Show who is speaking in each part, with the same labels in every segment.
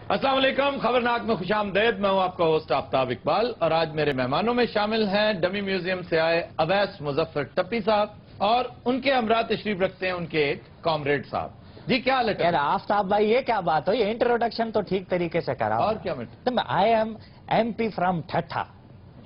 Speaker 1: अस्सलाम वालेकुम, खबरनाक में खुशामदीद। मैं हूं आपका होस्ट आफ्ताब इकबाल और आज मेरे मेहमानों में शामिल हैं डमी म्यूजियम से आए अवैस मुजफ्फर टप्पी साहब और उनके हमरा तशरीफ रखते हैं उनके एक कॉमरेड साहब। जी क्या हाल है?
Speaker 2: आफ्ताब भाई ये क्या बात हो, ये इंट्रोडक्शन तो ठीक तरीके से करा
Speaker 1: और क्या matter?
Speaker 2: I am MP from Thatta.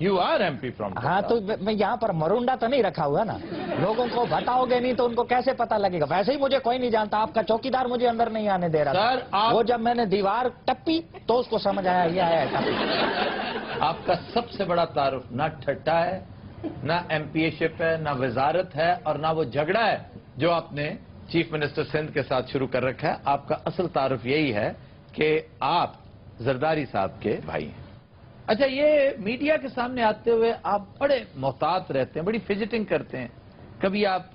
Speaker 1: You are MP from?
Speaker 2: हाँ तो मैं यहाँ पर मरुंडा तो नहीं रखा हुआ ना, लोगों को बताओगे नहीं तो उनको कैसे पता लगेगा। वैसे ही मुझे कोई नहीं जानता, आपका चौकीदार मुझे अंदर नहीं आने दे रहा
Speaker 1: सर,
Speaker 2: था। वो जब मैंने दीवार टप्पी तो उसको समझ आया ये आया टप्पी।
Speaker 1: आपका सबसे बड़ा तारुफ ना ठट्टा है, ना MPA-शिप है, ना वजारत है और ना वो झगड़ा है जो आपने चीफ मिनिस्टर सिंध के साथ शुरू कर रखा है। आपका असल तारुफ यही है कि आप जरदारी साहब के भाई हैं। अच्छा, ये मीडिया के सामने आते हुए आप बड़े मोहतात रहते हैं, बड़ी फिजिटिंग करते हैं, कभी आप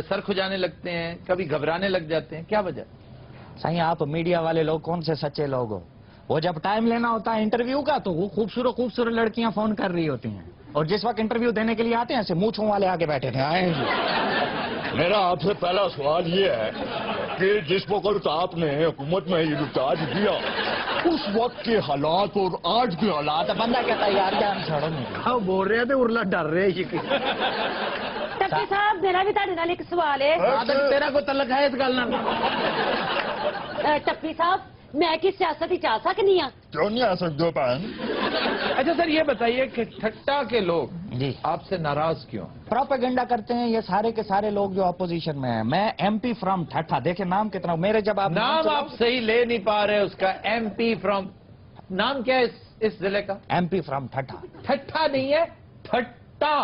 Speaker 1: सर खुजाने लगते हैं, कभी घबराने लग जाते हैं, क्या वजह?
Speaker 2: सही आप मीडिया वाले लोग कौन से सच्चे लोग हो? वो जब टाइम लेना होता है इंटरव्यू का तो वो खूबसूरत खूबसूरत लड़कियां फोन कर रही होती हैं, और जिस वक्त इंटरव्यू देने के लिए आते हैं ऐसे मूंछों वाले आगे बैठे थे। आए
Speaker 3: मेरा आपसे पहला सवाल ये है कि जिस वक्त आपने हुकूमत में ये रिचार्ज दिया उस वक्त के हालात और आज के हालात
Speaker 2: बंदा कहता है यार जान छोड़ो नहीं
Speaker 1: बोल रहे थे उर्ला डर रहे
Speaker 4: टप्पी साहब मेरा भी ਤੁਹਾਡੇ ਨਾਲ ਇੱਕ ਸਵਾਲ ਹੈ।
Speaker 1: तेरा को तलक है इस गल ना?
Speaker 4: टप्पी साहब मैं की सियासत ही चाह सकनी हाँ?
Speaker 3: क्यों नहीं आ सकते हो बहन?
Speaker 1: अच्छा सर, ये बताइए कि ठट्टा के लोग
Speaker 2: जी
Speaker 1: आपसे नाराज क्यों?
Speaker 2: प्रोपेगेंडा करते हैं ये सारे के सारे लोग जो अपोजिशन में हैं। मैं MP फ्रॉम ठट्ठा, देखे नाम कितना मेरे, जब आप
Speaker 1: नाम आप सही ले नहीं पा रहे उसका। MP फ्रॉम, नाम क्या है इस जिले का?
Speaker 2: MP फ्रॉम ठट्ठा।
Speaker 1: ठट्ठा नहीं है, ठट्टा,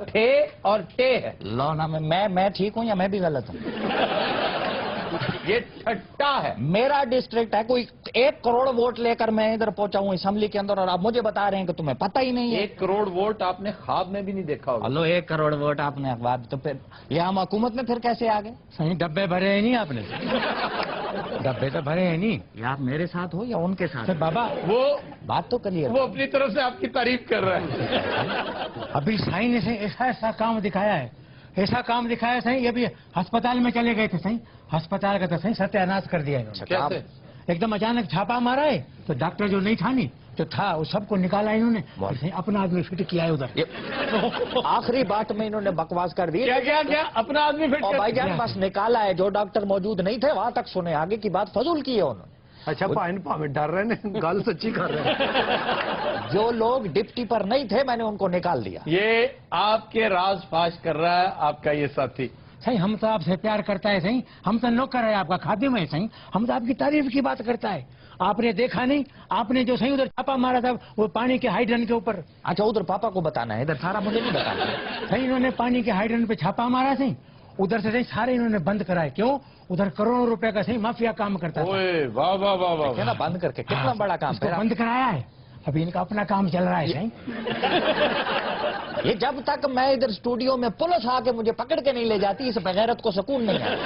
Speaker 1: ठे और टे है।
Speaker 2: लो ना मैं ठीक हूँ या मैं भी गलत हूँ?
Speaker 1: ये ठट्टा है।
Speaker 2: मेरा डिस्ट्रिक्ट है, कोई 1 करोड़ वोट लेकर मैं इधर पहुंचा हूँ असेंबली के अंदर और आप मुझे बता रहे हैं कि तुम्हें पता ही नहीं है।
Speaker 1: 1 करोड़ वोट आपने ख्वाब में भी नहीं देखा होगा।
Speaker 2: हेलो 1 करोड़ वोट आपने अखबार, तो फिर ये हम हुकूमत में फिर कैसे आ गए?
Speaker 5: सही डब्बे भरे हैं नहीं आपने? डब्बे तो भरे हैं नहीं।
Speaker 2: या आप मेरे साथ हो या उनके साथ?
Speaker 5: सर बाबा
Speaker 1: वो
Speaker 2: बात तो क्लियर।
Speaker 1: वो अपनी तरफ से आपकी तारीफ कर रहा है।
Speaker 5: अभी साईं ने सही ऐसा काम दिखाया है, ऐसा काम दिखाया सही। अभी अस्पताल में चले गए थे सही, अस्पताल का तो सही सत्यानाश कर दिया इन्होंने।
Speaker 1: कैसे?
Speaker 5: एकदम अचानक छापा मारा है तो डॉक्टर जो नहीं था नहीं तो था वो सबको निकाला इन्होंने, सही अपना आदमी फिट किया है उधर।
Speaker 2: आखिरी बात में इन्होंने बकवास कर दी।
Speaker 1: क्या क्या क्या अपना आदमी फिट
Speaker 2: और
Speaker 1: कर?
Speaker 2: भाईजान बस निकाला है, जो डॉक्टर मौजूद नहीं थे वहां तक सुने, आगे की बात फजूल की है उन्होंने।
Speaker 1: अच्छा भावे डर रहे हैं, गल सच्ची कर रहे हैं।
Speaker 2: जो लोग डिप्टी पर नहीं थे मैंने उनको निकाल दिया।
Speaker 1: ये आपके राज फाश कर रहा है आपका ये साथी।
Speaker 5: सही हम तो आपसे प्यार करता है सही, हम तो नौकर है आपका, खादिम है सही, हम तो आपकी तारीफ की बात करता है। आपने देखा नहीं, आपने जो सही उधर छापा मारा था वो पानी के हाइड्रन के ऊपर।
Speaker 2: अच्छा उधर पापा को बताना है, इधर सारा मुझे नहीं बताना।
Speaker 5: सही इन्होंने पानी के हाइड्रन पे छापा मारा सही, उधर से सही सारे इन्होंने बंद कराए। क्यों? उधर करोड़ों रुपए का सही माफिया काम करता था।
Speaker 1: ओए वाह वाह वाह वाह।
Speaker 2: क्या ना बंद करके कितना बड़ा काम
Speaker 5: उसको
Speaker 2: है।
Speaker 5: बंद कराया है, अभी इनका अपना काम चल रहा है सही।
Speaker 2: ये जब तक मैं इधर स्टूडियो में पुलिस आके मुझे पकड़ के नहीं ले जाती इस बगैरत को सुकून नहीं है।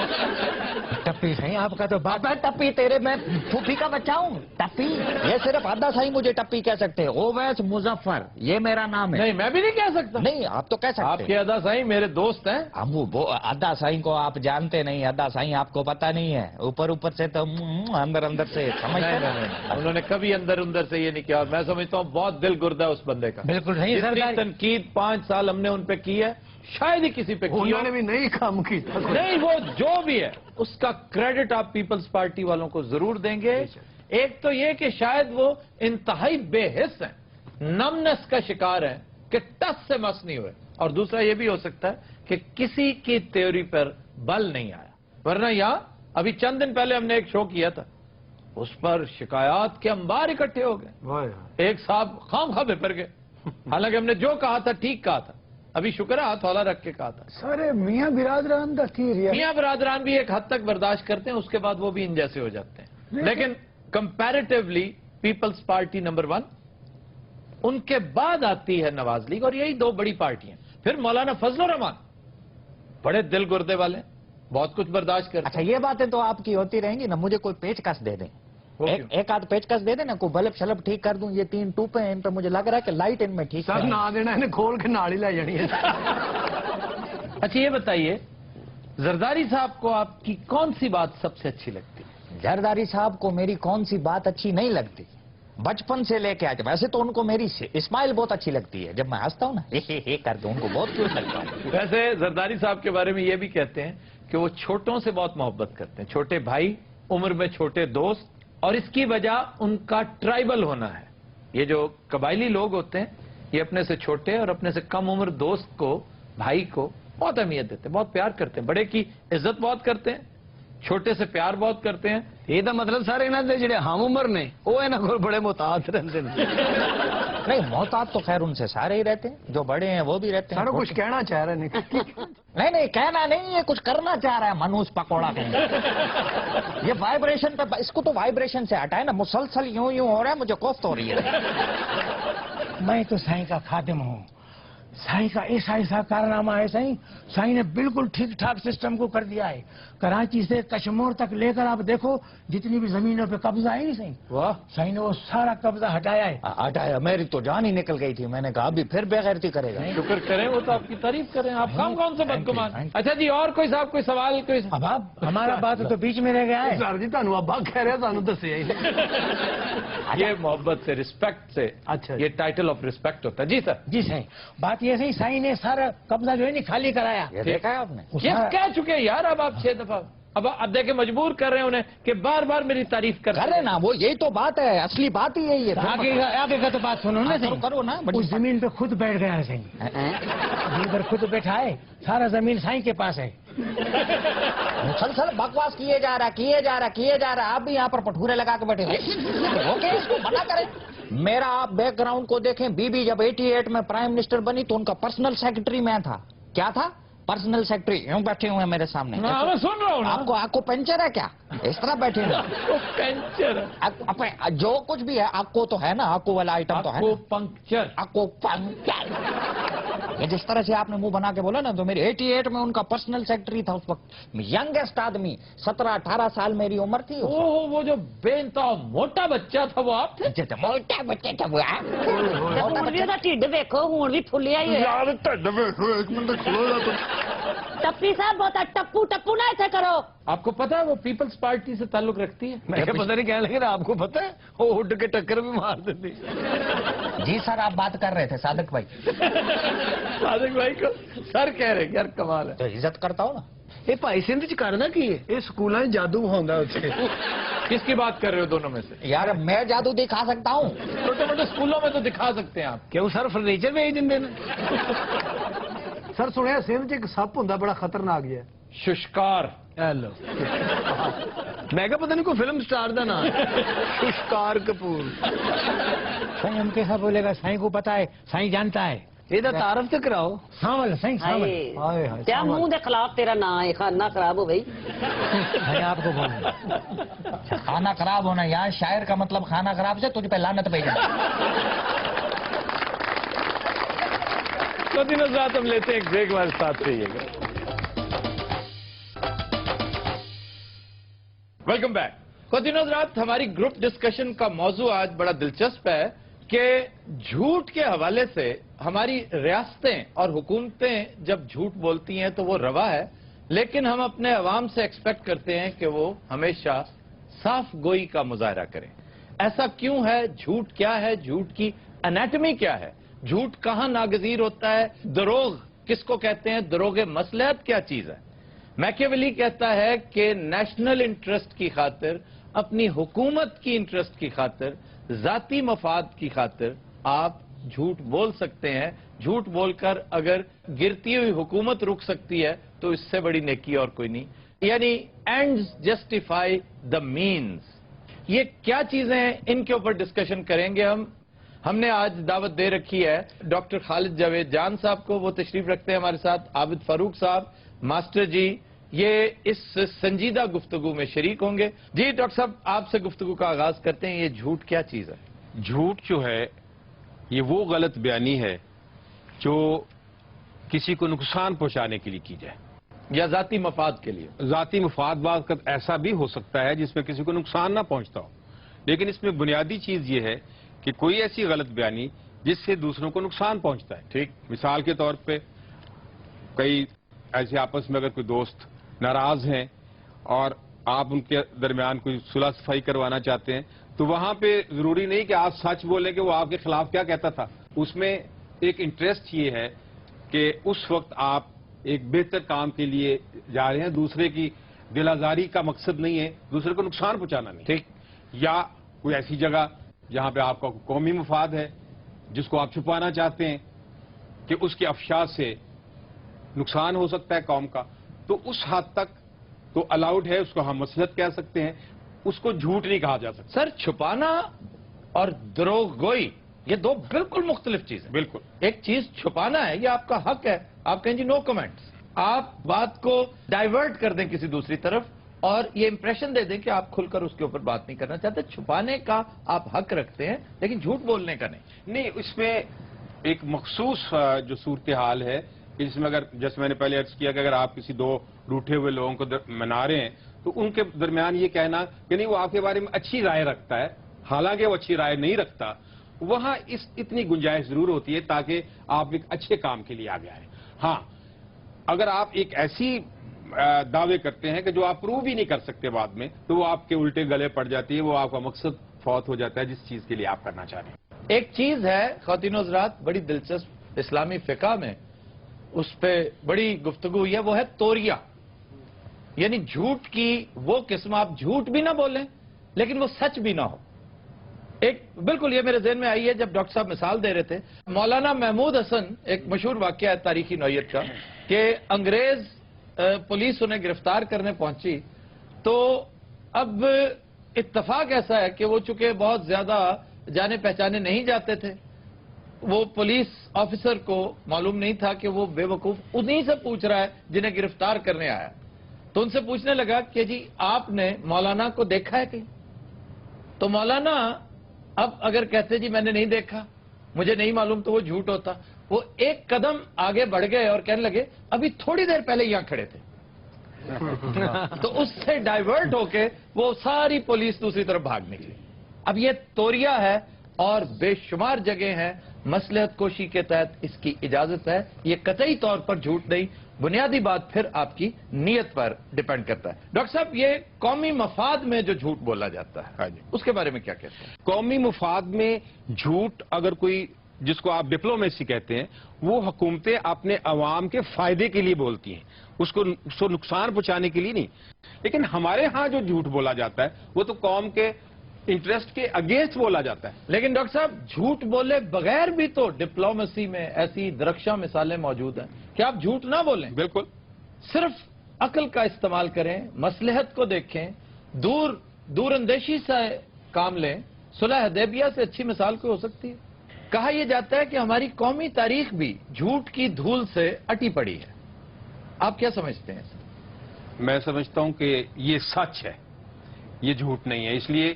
Speaker 5: टप्पी सही आपका तो बाप।
Speaker 2: अबे टप्पी तेरे, मैं फूफी का बच्चा हूँ? टप्पी ये सिर्फ अद्दा साई मुझे टप्पी कह सकते हैं। ओवैस मुजफ्फर ये मेरा नाम है।
Speaker 1: नहीं मैं भी नहीं कह सकता।
Speaker 2: नहीं आप तो कह सकते
Speaker 1: आपके
Speaker 2: हैं।
Speaker 1: अदा साईं मेरे दोस्त हैं।
Speaker 2: हम वो अद्दा साई को आप जानते नहीं, अद्दा साई आपको पता नहीं है, ऊपर ऊपर से तो अंदर अंदर से समझते नहीं।
Speaker 1: उन्होंने कभी अंदर अंदर से ये नहीं किया। मैं समझता हूँ बहुत दिल गुर्दा है उस बंदे का।
Speaker 5: बिल्कुल सही
Speaker 1: जितनी
Speaker 5: सरदार।
Speaker 1: तनकीद 5 साल हमने उन पे की है शायद ही किसी पे की हो।
Speaker 6: उन्होंने भी नहीं काम की।
Speaker 1: नहीं, वो जो भी है उसका क्रेडिट आप पीपल्स पार्टी वालों को जरूर देंगे। एक तो ये कि शायद वो इंतहाई बेहिस हैं, नमनेस का शिकार हैं कि टस से मस नहीं हुए, और दूसरा ये भी हो सकता है कि किसी की थ्योरी पर बल नहीं आया। वरना यहाँ अभी चंद दिन पहले हमने एक शो किया था, उस पर शिकायत के अंबार इकट्ठे हो गए। एक साहब खामखा बेपर गए, हालांकि हमने जो कहा था ठीक कहा था। अभी शुक्र है हाथ हौला रख के कहा था।
Speaker 6: सारे मियाँ बिरादरान का थी रिया।
Speaker 1: मियाँ बरादरान भी एक हद तक बर्दाश्त करते हैं, उसके बाद वो भी इन जैसे हो जाते हैं। लेकिन कंपैरेटिवली पीपल्स पार्टी नंबर 1, उनके बाद आती है नवाज लीग, और यही 2 बड़ी पार्टियां। फिर मौलाना फजल रहमान बड़े दिल गुर्दे वाले, बहुत कुछ बर्दाश्त करते।
Speaker 2: अच्छा ये बातें तो आपकी होती रहेंगी ना, मुझे कोई पेचकस दे दें, एक आध पेचकस दे देना, कोई बल्ब शलब ठीक कर दूं। ये 3 टूपे हैं इन पे मुझे लग रहा है कि लाइट इनमें ठीक
Speaker 6: सर
Speaker 2: है।
Speaker 6: ना देना इन्हें खोल के नाली ला जानी है।
Speaker 1: अच्छा ये बताइए, जरदारी साहब को आपकी कौन सी बात सबसे अच्छी लगती है?
Speaker 2: जरदारी साहब को मेरी कौन सी बात अच्छी नहीं लगती, बचपन से लेके आज। वैसे तो उनको मेरी स्माइल बहुत अच्छी लगती है, जब मैं हंसता हूँ ना हे करके उनको बहुत क्यूट लगता है।
Speaker 1: वैसे जरदारी साहब के बारे में ये भी कहते हैं कि वो छोटों से बहुत मोहब्बत करते हैं, छोटे भाई, उम्र में छोटे दोस्त, और इसकी वजह उनका ट्राइबल होना है। ये जो कबायली लोग होते हैं ये अपने से छोटे और अपने से कम उम्र दोस्त को, भाई को बहुत अहमियत देते हैं, बहुत प्यार करते हैं, बड़े की इज्जत बहुत करते हैं, छोटे से प्यार बहुत करते हैं।
Speaker 6: ਇਹ ਤਾਂ ਮਤਲਬ ਸਾਰੇ ਇਹਨਾਂ ਦੇ ਜਿਹੜੇ ਹਮ ਉਮਰ ਨੇ ਉਹ ਇਹਨਾਂ ਕੋਲ ਬੜੇ ਮੁਤਾਦ ਰਹਿੰਦੇ ਨੇ।
Speaker 2: नहीं, मोहताज तो खैर उनसे सारे ही रहते हैं, जो बड़े हैं वो भी रहते हैं।
Speaker 6: ਸਾਰਾ ਕੁਝ ਕਹਿਣਾ ਚਾਹ ਰਹੇ ਨੇ।
Speaker 2: नहीं कहना नहीं है, कुछ करना चाह रहा है मनोज पकौड़ा कहीं। ये वाइब्रेशन पे, इसको तो वाइब्रेशन से हटाए ना, मुसलसल यूं यूं हो रहा है, मुझे कोफ्त हो रही है।
Speaker 5: मैं तो साईं का खादिम हूँ। साईं का ऐसा कारनामा है साईं, साईं ने बिल्कुल ठीक ठाक सिस्टम को कर दिया है। कराची से कश्मीर तक लेकर आप देखो जितनी भी जमीनों पे कब्जा है नहीं साईं,
Speaker 2: वाह,
Speaker 5: साईं ने वो सारा कब्जा हटाया है।
Speaker 2: हटाया, मेरी तो जान ही निकल गई थी। मैंने कहा अभी फिर बेगैरती करेगा।
Speaker 1: शुक्र करें, वो तो आपकी तारीफ करें। आप कौन से बदगुमान। अच्छा जी, और कोई साहब कोई सवाल कोई?
Speaker 5: अब आप हमारा बात तो बीच में रह गया है।
Speaker 6: ਸਰ ਜੀ ਤੁਹਾਨੂੰ ਅੱਬਾ ਕਹਿ ਰਿਹਾ, ਸਾਨੂੰ ਦੱਸਿਆ ਹੀ ਨਹੀਂ।
Speaker 1: ये मोहब्बत से, रिस्पेक्ट से,
Speaker 6: अच्छा।
Speaker 1: ये टाइटल ऑफ रिस्पेक्ट होता है। जी सर।
Speaker 5: जी साईं, बात ये सही, साईं ने सारा कब्जा जो है नहीं खाली कराया।
Speaker 2: ये देखा है आपने?
Speaker 5: वो
Speaker 1: ये
Speaker 5: सारा-
Speaker 1: कह चुके हैं यार, अब आप 6 दफा, अब देखे मजबूर कर रहे हैं उन्हें कि बार बार मेरी तारीफ कर
Speaker 2: करे ना, वो यही तो बात है, असली बात ही यही है।
Speaker 5: आगे का तो बात सुनो ना
Speaker 2: करो,
Speaker 5: साईं।
Speaker 2: करो ना, बड़ी
Speaker 5: उस जमीन पे खुद बैठ गया है साईं, इधर खुद बैठा है, सारा जमीन साईं के पास है।
Speaker 2: मुसलसल बकवास किए जा रहा। आप भी यहाँ पर पठूरे लगा के बैठे हो। ओके, इसको मना करें। मेरा आप बैकग्राउंड को देखें, बीबी जब 88 में प्राइम मिनिस्टर बनी तो उनका पर्सनल सेक्रेटरी मैं था। क्या था? Personal secretary. यूं बैठे हुए हैं मेरे सामने।
Speaker 1: हाँ, मैं सुन रहा हूँ ना।
Speaker 2: आपको पंचर है क्या? इस तरह बैठे हुए
Speaker 1: आपको पंचर,
Speaker 2: जो कुछ भी है आपको तो है ना, आपको वाला आइटम तो है
Speaker 1: आपको
Speaker 2: ना?
Speaker 1: पंक्चर,
Speaker 2: आपको पंचर। ये जिस तरह से आपने मुंह बना के बोला ना, तो मेरी 88 में उनका पर्सनल सेक्रेटरी था उस वक्त। यंगेस्ट आदमी, 17-18 साल मेरी उम्र थी।
Speaker 1: ओह, वो जो बेनता मोटा बच्चा था वो आप थे?
Speaker 2: मोटा बच्चे थे वो।
Speaker 4: ਹੁਣ ਵੀ ਉਹਦਾ ਢਿੱਡ ਵੇਖੋ, ਹੁਣ ਵੀ ਫੁੱਲਿਆ ਹੀ ਹੋਇਆ।
Speaker 3: यार ढिड वेखो, एक मिनट खलो जा तुम।
Speaker 4: ਟੱਪੀ ਸਾਹਿਬ ਬਹੁਤਾ ਟੱਪੂ ਨਾ ਇੱਥੇ ਕਰੋ।
Speaker 1: आपको पता है वो पीपल्स पार्टी से ताल्लुक रखती है?
Speaker 6: मैं क्या पता नहीं कहने लगे ना, आपको पता है वो उठ के टक्कर भी मार देती।
Speaker 2: जी सर, आप बात कर रहे थे सादिक भाई।
Speaker 1: सादिक भाई को सर कह रहे, यार कमाल है।
Speaker 2: तो इज्जत करता हो ना।
Speaker 6: ਇਹ ਭਾਈ ਸਿੰਧ ਚ ਕਰਨਾ ਕੀ ਹੈ? ਇਹ ਸਕੂਲਾਂ 'ਚ ਜਾਦੂ ਹੁੰਦਾ ਉੱਥੇ।
Speaker 1: किसकी बात कर रहे हो दोनों में से?
Speaker 2: यार मैं जादू दिखा सकता हूँ।
Speaker 1: छोटे मोटे स्कूलों में तो दिखा सकते हैं आप।
Speaker 6: ਕਿਉਂ ਸਰ ਫਰਨੀਚਰ ਵੇਚ ਦਿੰਦੇ ਨੇ? ਸਰ ਸੁਣਿਆ ਸਿੰਧ 'ਚ ਇੱਕ ਸੱਪ ਹੁੰਦਾ ਬੜਾ ਖਤਰਨਾਕ ਜਿਹਾ।
Speaker 1: शुष्कार।
Speaker 6: ਹੈਲੋ। ਮੈਂ ਕਿਹਾ ਪਤਾ ਨਹੀਂ ਕੋਈ ਫਿਲਮ ਸਟਾਰ ਦਾ ਨਾਮ ਹੈ। ਸ਼ੁਸ਼ਕਾਰ ਕਪੂਰ।
Speaker 5: साईं हम कैसा बोलेगा, साईं को पता है, साईं जानता है।
Speaker 6: ਇਹਦਾ ਤਾਰਫ ਤੇ ਕਰਾਓ।
Speaker 5: सावल साईं, सावल।
Speaker 6: ਹਾਏ ਹਾਏ।
Speaker 4: ਤੇ ਮੂੰਹ ਦੇ ਖਿਲਾਫ ਤੇਰਾ ਨਾਂ ਹੈ, ਖਾਨਾ ਖਰਾਬ ਹੋ ਗਈ।
Speaker 5: साईं आपको बोलूं,
Speaker 2: खाना खराब होना, यहाँ शायर का मतलब खाना खराब से तुझ पे लानत भेजना।
Speaker 1: तो दिनों रात हम लेते हैं एक ब्रेक, हमारे साथ रहिएगा। Welcome back. तो दिनों रात हमारी ग्रुप डिस्कशन का मौजू आज बड़ा दिलचस्प है कि झूठ के हवाले से हमारी रियासतें और हुकूमतें जब झूठ बोलती हैं तो वो रवा है, लेकिन हम अपने अवाम से एक्सपेक्ट करते हैं कि वो हमेशा साफ गोई का मुजाहरा करें। ऐसा क्यों है? झूठ क्या है? झूठ की एनाटमी क्या है? झूठ कहाँ नागजीर होता है? दरोग किसको कहते हैं? दरोगे मसलहत क्या चीज है? मैकियावेली कहता है कि नेशनल इंटरेस्ट की खातिर, अपनी हुकूमत की इंटरेस्ट की खातिर, जाती मफाद की खातिर आप झूठ बोल सकते हैं। झूठ बोलकर अगर गिरती हुई हुकूमत रुक सकती है तो इससे बड़ी नेकी और कोई नहीं। यानी एंड्स जस्टिफाई द मीन्स। ये क्या चीजें हैं, इनके ऊपर डिस्कशन करेंगे हम। हमने आज दावत दे रखी है डॉक्टर खालिद जावेद जान साहब को, वो तशरीफ रखते हैं हमारे साथ। आबिद फारूक साहब, मास्टर जी, ये इस संजीदा गुफ्तगू में शरीक होंगे। जी डॉक्टर साहब, आपसे गुफ्तगू का आगाज करते हैं। ये झूठ क्या चीज है?
Speaker 7: झूठ जो है ये वो गलत बयानी है जो किसी को नुकसान पहुंचाने के लिए की जाए,
Speaker 1: या जाती मफाद के लिए?
Speaker 7: जाती मुफाद का ऐसा भी हो सकता है जिसमें किसी को नुकसान ना पहुंचता हो, लेकिन इसमें बुनियादी चीज ये है कि कोई ऐसी गलत बयानी जिससे दूसरों को नुकसान पहुंचता है। ठीक, मिसाल के तौर पे कई ऐसे आपस में अगर कोई दोस्त नाराज हैं और آپ ان کے درمیان کوئی صلح صفائی کروانا چاہتے ہیں تو وہاں پہ ضروری نہیں کہ آپ سچ بولیں کہ وہ آپ کے خلاف کیا کہتا تھا. اس میں ایک انٹرسٹ یہ ہے کہ اس وقت آپ ایک بہتر کام کے لیے جا رہے ہیں, دوسرے کی دل آزاری کا مقصد نہیں ہے, دوسرے کو نقصان پہنچانا نہیں, ٹھیک, یا کوئی ایسی جگہ جہاں پہ آپ کا قومی مفاد ہے جس کو آپ چھپانا چاہتے ہیں کہ اس کے افشا سے نقصان ہو سکتا ہے قوم کا, تو اس حد تک تو الاؤڈ ہے, اس کو ہم مصلحت کہہ سکتے ہیں, اس کو جھوٹ نہیں کہا جا سکتا.
Speaker 1: سر چھپانا اور دروغ گوئی یہ دو بالکل مختلف چیزیں.
Speaker 7: بالکل,
Speaker 1: ایک چیز چھپانا ہے, یہ آپ کا حق ہے, آپ کہیں جی نو کمنٹس, آپ بات کو ڈائیورٹ کر دیں کسی دوسری طرف اور یہ امپریشن دے دیں کہ آپ کھل کر اس کے اوپر بات نہیں کرنا چاہتے. چھپانے کا آپ حق رکھتے ہیں لیکن جھوٹ بولنے کا نہیں.
Speaker 7: اس میں ایک مخصوص جو صورتحال ہے اس میں, اگر جیسے میں نے پہلے عرض کیا کہ اگر آپ کسی دو روٹھے ہوئے لوگوں کو منا رہے ہیں تو ان کے درمیان یہ کہنا کہ نہیں وہ آپ کے بارے میں اچھی رائے رکھتا ہے حالانکہ وہ اچھی رائے نہیں رکھتا, وہاں اتنی گنجائش ضرور ہوتی ہے تاکہ آپ ایک اچھے کام کے لیے آگے آئیں. ہاں, اگر آپ ایک ایسی دعوے کرتے ہیں کہ جو آپ پروو بھی نہیں کر سکتے بعد میں, تو وہ آپ کے الٹے گلے پڑ جاتی ہے, وہ آپ کا مقصد فوت ہو جاتا ہے جس چیز کے لیے آپ کرنا چاہ رہے ہیں.
Speaker 1: ایک چیز ہے خواتین و حضرات بڑی دلچسپ اسلامی فقہ میں اس پہ بڑی گفتگو ہوئی ہے, وہ ہے توریہ, یعنی جھوٹ کی وہ قسم, آپ جھوٹ بھی نہ بولیں لیکن وہ سچ بھی نہ ہو. ایک بالکل یہ میرے ذہن میں آئی ہے جب ڈاکٹر صاحب مثال دے رہے تھے, مولانا محمود حسن, ایک مشہور واقعہ ہے تاریخی نوعیت کا کہ انگریز پولیس انہیں گرفتار کرنے پہنچی, تو اب اتفاق ایسا ہے کہ وہ چونکہ بہت زیادہ جانے پہچانے نہیں جاتے تھے, وہ پولیس آفیسر کو معلوم نہیں تھا کہ وہ بے وقوف انہی سے پوچھ رہا ہے جنہیں گرفتار کرنے آیا. تو ان سے پوچھنے لگا کہ جی آپ نے مولانا کو دیکھا ہے کہیں؟ تو مولانا اب اگر کہتے جی میں نے نہیں دیکھا, مجھے نہیں معلوم, تو وہ جھوٹ ہوتا. وہ ایک قدم آگے بڑھ گئے اور کہنے لگے ابھی تھوڑی دیر پہلے یہاں کھڑے تھے. تو اس سے ڈائیورٹ ہو کے وہ ساری پولیس دوسری طرف بھاگ نکلی. اب یہ توریہ ہے اور بے شمار جگہ ہیں, مصلحت کوشی کے تحت اس کی اجازت ہے, یہ قطعی طور پر جھوٹ نہیں. بنیادی بات پھر آپ کی نیت پر ڈیپینڈ کرتا ہے. ڈاکٹر صاحب یہ قومی مفاد میں جو جھوٹ بولا جاتا ہے اس کے بارے میں کیا کہتے ہیں؟
Speaker 7: قومی مفاد میں جھوٹ اگر کوئی جس کو آپ ڈپلومیسی کہتے ہیں, وہ حکومتیں اپنے عوام کے فائدے کے لیے بولتی ہیں, اس کو نقصان پہنچانے کے لیے نہیں. لیکن ہمارے ہاں جو جھوٹ بولا جاتا ہے وہ تو قوم کے انٹرسٹ کے اگینسٹ بولا جاتا ہے.
Speaker 1: لیکن ڈاکٹر صاحب جھوٹ بولے بغیر بھی تو ڈپلومیسی میں ایسی درخشاں مثالیں موجود ہیں کہ آپ جھوٹ نہ بولیں,
Speaker 7: بالکل,
Speaker 1: صرف عقل کا استعمال کریں, مصلحت کو دیکھیں, دور اندیشی سے کام لیں. صلح حدیبیہ سے اچھی مثال کوئی ہو سکتی ہے؟ کہا یہ جاتا ہے کہ ہماری قومی تاریخ بھی جھوٹ کی دھول سے اٹی پڑی ہے. آپ کیا سمجھتے ہیں؟
Speaker 7: میں سمجھتا ہوں کہ یہ سچ ہے, یہ جھوٹ نہیں ہے, اس لیے